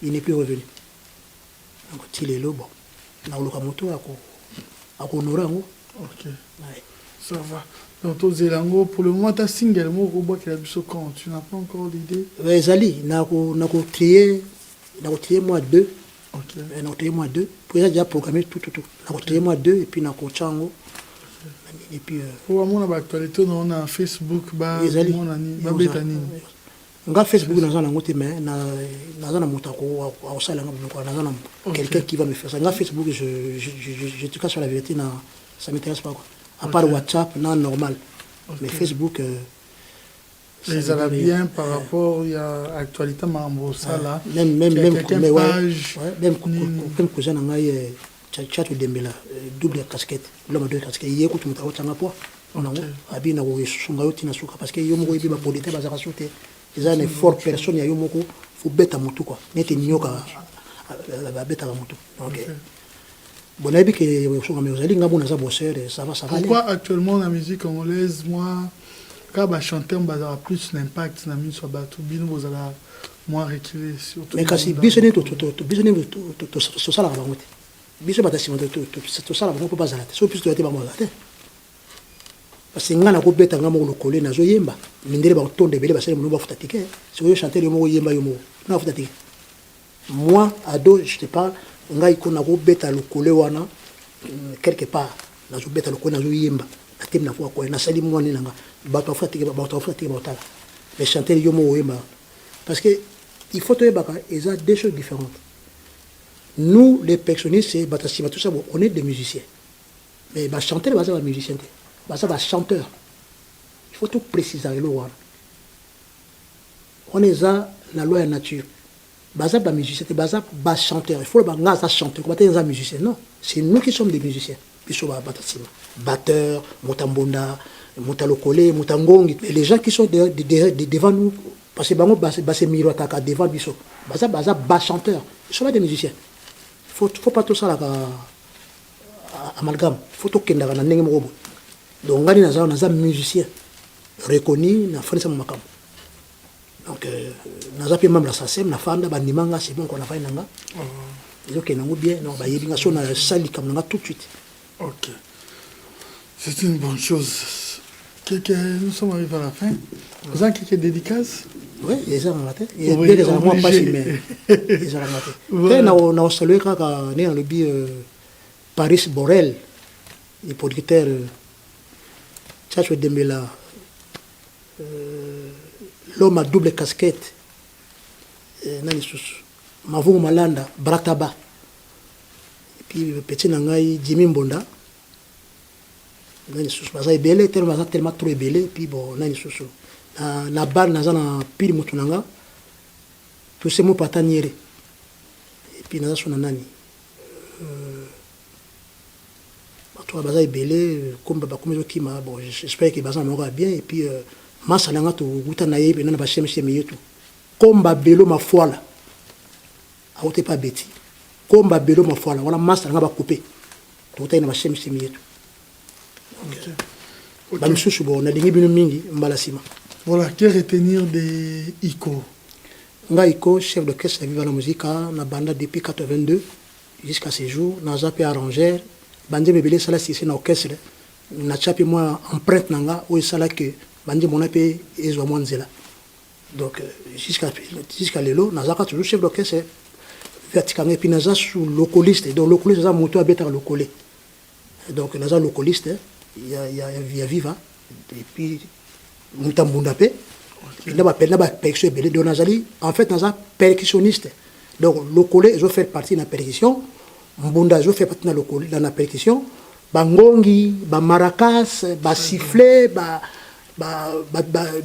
il n'est plus revenu donc il est là bon na kuluka moto ako honora ngo ok ouais. Ça va. Donc, pour le moment, tu as single, quand tu n'as pas encore l'idée. Oui, Zali, on a trié mois 2. Ok. On a trié mois 2. Puis, j'ai déjà programmé tout. On a trié mois 2 et puis on a Chango. Et puis. Pour moi, l'actualité, on a Facebook, on a Facebook, on a quelqu'un qui va me faire ça. On a Facebook, je te casse sur la vérité, ça ne m'intéresse pas. À part WhatsApp, non, normal. Okay. Mais Facebook... ils allaient bien par rapport à l'actualité, ça là. Même cousin, on a chat de Dembela, double casquette, l'homme de casquette. Il y a écoute, on a pas. On a bien parce que yo moko biba polité bazaka sote. Ils ont un fort personne ya yo moko faut beta mutu quoi. Nete nyoka beta mutu. OK. Bon, là, pourquoi actuellement la musique congolaise, moi, quand je chante, on a plus d'impact dans la musique, vous allez moins reculer. Mais quand c'est bisonné, tout ça, là, parce que ngana ko beta ngamo lokole na zo yemba mindele ba tonde bele ba sele muno ba futatike so yo chanter yo mo yemba yo mo na futatike moi ado je te parle ngai ko na ko beta lokole wana quelque part na zo beta lokole na zo yemba atem na ko na sali mo ni nanga ba to futatike ba tala mais chanter yo mo yemba parce que il faut te baka ils ont deux choses différentes. Nous les percussionnistes c'est batasiba tout ça on est des musiciens mais ba chanter ba ça musicien ça va chanteur. Il faut tout préciser. On est dans la loi de la nature. Baza ba musicien, baza ba chanteur. Il faut le baza chanteur. Comment t'es un musicien? Non, c'est nous qui sommes des musiciens. Puis sur batasima, batteur, motambonda, motalokole, motangongi. Et les gens qui sont devant nous, parce que bango basse miroitaka devant biso. Baza ba chanteur. Ils sont pas des musiciens. Faut pas tout ça là amalgame. Faut tout kenda na ndenge moko. Donc, on a un musicien reconnu dans la France. Donc, on a même la SACEM, la femme, c'est bon qu'on a fait. Ils ont bien, on a sali comme tout de suite. Ok. C'est une bonne chose. Nous sommes arrivés à la fin. Vous avez quelques dédicaces? Oui, ils ont raté. Ils ont pas filmé. Ils ont raté. On a salué quand on est dans le but Paris Borel, le producteur. Chacho Dembela, l'homme à double casquette, Mavou Malanda, Brataba, et puis petit Nangai, Jimmy Mbonda, tellement trop belé, et puis bon, na bar Nazana Pili Mutunanga, tout ces mots pataniere, et puis Nazana Nani. toi baza ebele comme comme kima bon j'espère que baza moko bien et puis masala nga to guta na yebe na ba sheme yetu comme babelo mafoala aote pas beti comme babelo mafoala wala masala nga ba couper to ta na ba sheme yetu ba misusu bo na lingi bino mingi mbala sima. Voilà, que retenir de Iko? Nga Iko, chef de caisse de Viva la Musique, na banda depuis 82 jusqu'à ce jour, na zapi arrangeur, bande bebele sala sisi na orchestre, na chapi moi empreinte nanga ou sala que bande mona pe ezwa mwanzela. Donc jusqu'à lelo, na zaka toujours chef d'orchestre vertical puis na za sous localiste, donc localiste za moto abeta locolé. Donc na za localiste, il y a Viva et puis Moutambunda pe il n'a pas percussion belé donc nazali en fait naza percussionniste donc locolé je fais partie de la percussion Mbunda je fais partie de la percussion bangongi ba maracas ba sifflet ba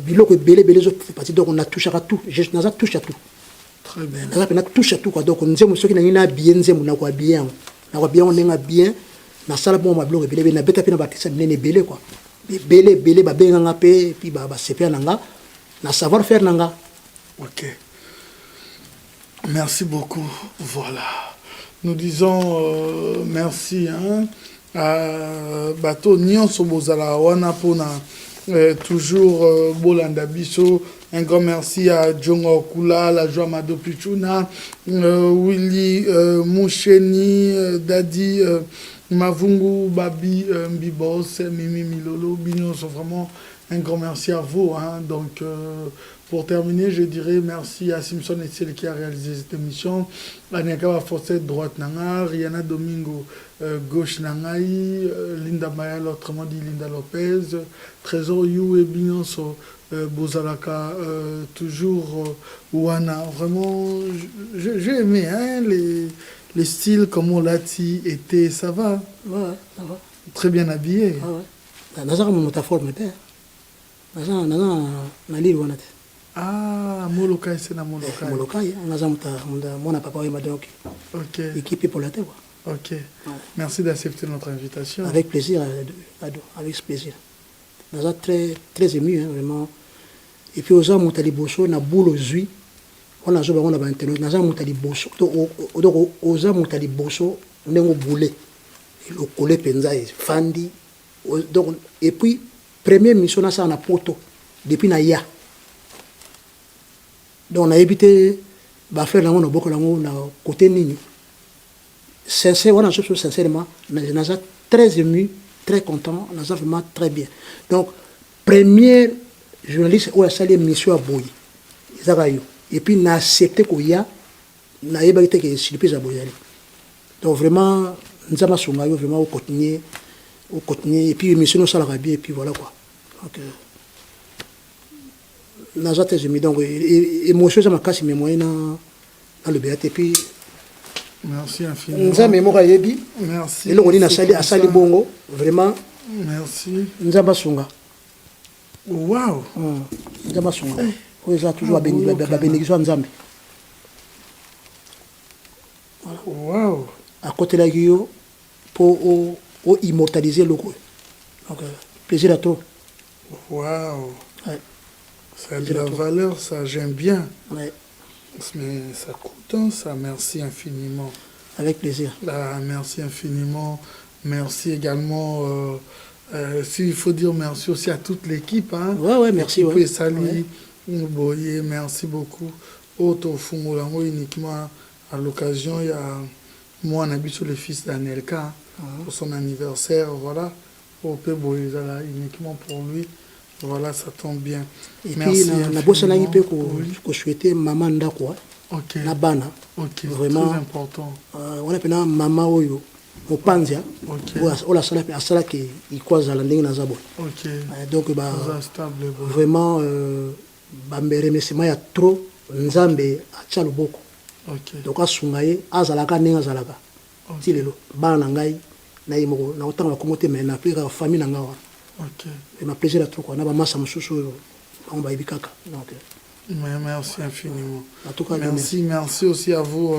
biloko belé je fais partie donc on a touché à tout je naza touche à tout très bien naza touche à tout quoi donc nzemu soki na ngina bien nzemu na kwa bien on est bien na sala bon ma biloko belé na beta pe na batisa nene belé quoi belé ba benga pe puis ba sepia nanga na savoir faire nanga. OK. Merci beaucoup. Voilà. Nous disons merci à bateau nyonso bozala wana pona toujours bolanda biso. Un grand merci à Djonga Okula, la joie Mado Pichuna, Willy Moucheni, Dadi Mavungu, Babi Mbibos, Mimi Milolo, Bignon, sont vraiment un grand merci à vous. Donc, pour terminer, je dirais merci à Simpson et celle qui a réalisé cette émission. Aniakawa Fossette, droite Nanga, Rihanna Domingo, gauche Nangaï, Linda Mayal, autrement dit Linda Lopez, Trésor You et Bignon, Bozalaka, toujours Wana. Vraiment, j'ai aimé les styles, comme on l'a dit, était, ça va. Ouais, ça va. Très bien habillé. Ah ouais. Nazara mon métaphore, père. Nazara, nali wana te. Ah, Molokai, c'est na Molokai. Molokai, nazara mon papa et madame. Ok. Équipe pour la terre. Ok. Ouais. Merci d'accepter notre invitation. Avec plaisir, avec plaisir. Nazara très, très ému, vraiment. Et puis aux gens, Moutali Bosso, na boule aux huiles. On a joué on a internet naza mutali boso donc oza mutali boso ndengo boulé le collé penza fandi donc et puis première mission na ça na poto depuis na ya donc on a évité ba faire na boko na côté nini sincère on a chose sincèrement naza très ému très content naza vraiment très bien donc première journaliste ou a salé mission à Boyi Zagayo. Et puis, n'a accepté qu'il y a, n'a pas été que surprise à Boyali. Donc, vraiment, nous avons soumis vraiment au continuer, et puis, mission nous salariés, et puis voilà quoi. Donc, nous avons mis donc, émotion, ça m'a cassé mes moyens dans le BAT, et puis, merci infiniment. Nous avons mémoire yebi. Merci. Et là, on est à Sali Bongo, vraiment. Merci. Nous avons soumis. Waouh. Nous avons soumis. Ils ont toujours bénédiction Nzambe. Waouh. À côté de la Guillaume, pour immortaliser le coup. Donc, plaisir à toi. Waouh. Ouais. Ça a de la valeur, ça, j'aime bien. Ouais. Mais ça coûte, ça, merci infiniment. Avec plaisir. Merci infiniment. Merci également. S'il faut dire merci aussi à toute l'équipe. Ouais, merci. Ouais. Sali. Boye, merci beaucoup. Auto Fungolango uniquement à l'occasion, il y a moi on habite sur le fils d'Anelka pour son anniversaire, voilà. Au Boye uniquement pour lui, voilà, ça tombe bien. Et merci. Puis na bossa na ipe ko souhaiter maman ndako. OK. Na bana. OK. Vraiment très important. On appelle maman oyo Opanzia. OK. Ou la sala qui ikoza la ndenge na zabo. OK. Donc bah stable. Vraiment bambere mesema ya trop nzambe atia loboko. OK. Donc asunga ye azalaka ndenge azalaka. Ti lelo bana ngai na yimoko na otanga komote mais na plika famille nanga wa. OK. Et ma plaisir à trop quoi na ba massa mususu on ba ibikaka. Donc merci infiniment. En tout cas, merci aussi à vous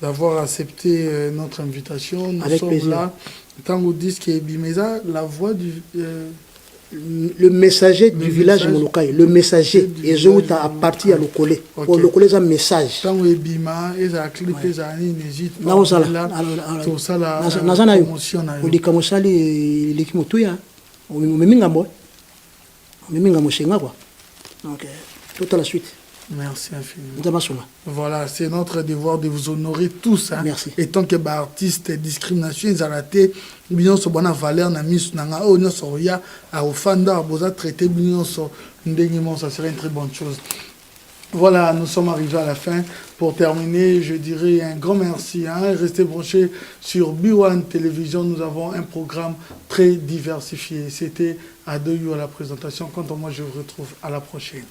d'avoir accepté notre invitation. Nous Avec sommes plaisir. là. Tango disque et Bimeza, la voix du... le messager du village Molokai, le messager, et je vous à partir à l'Okole. Pour l'Okole, c'est un message. Tango et Bima, et ça a clippé, ça a n'hésite pas. Là, on s'en tout ça, la promotion. On dit comme ça, l'équipe Moutouya. On met Mingambo. On met Mingambo Shenga, quoi. Donc, tout à la suite. Merci infiniment. Voilà, c'est notre devoir de vous honorer tous. Hein. Merci. Et tant que artistes, discrimination, ils ont raté, bien sûr, bonne valeur, na mis, na oh, non, soria, à Ofanda, boza traité, bien sûr, ça serait une très bonne chose. Voilà, nous sommes arrivés à la fin. Pour terminer, je dirais un grand merci. Hein. Restez branchés sur B1 Télévision. Nous avons un programme très diversifié. C'était Adoyou à la présentation. Quant à moi, je vous retrouve à la prochaine.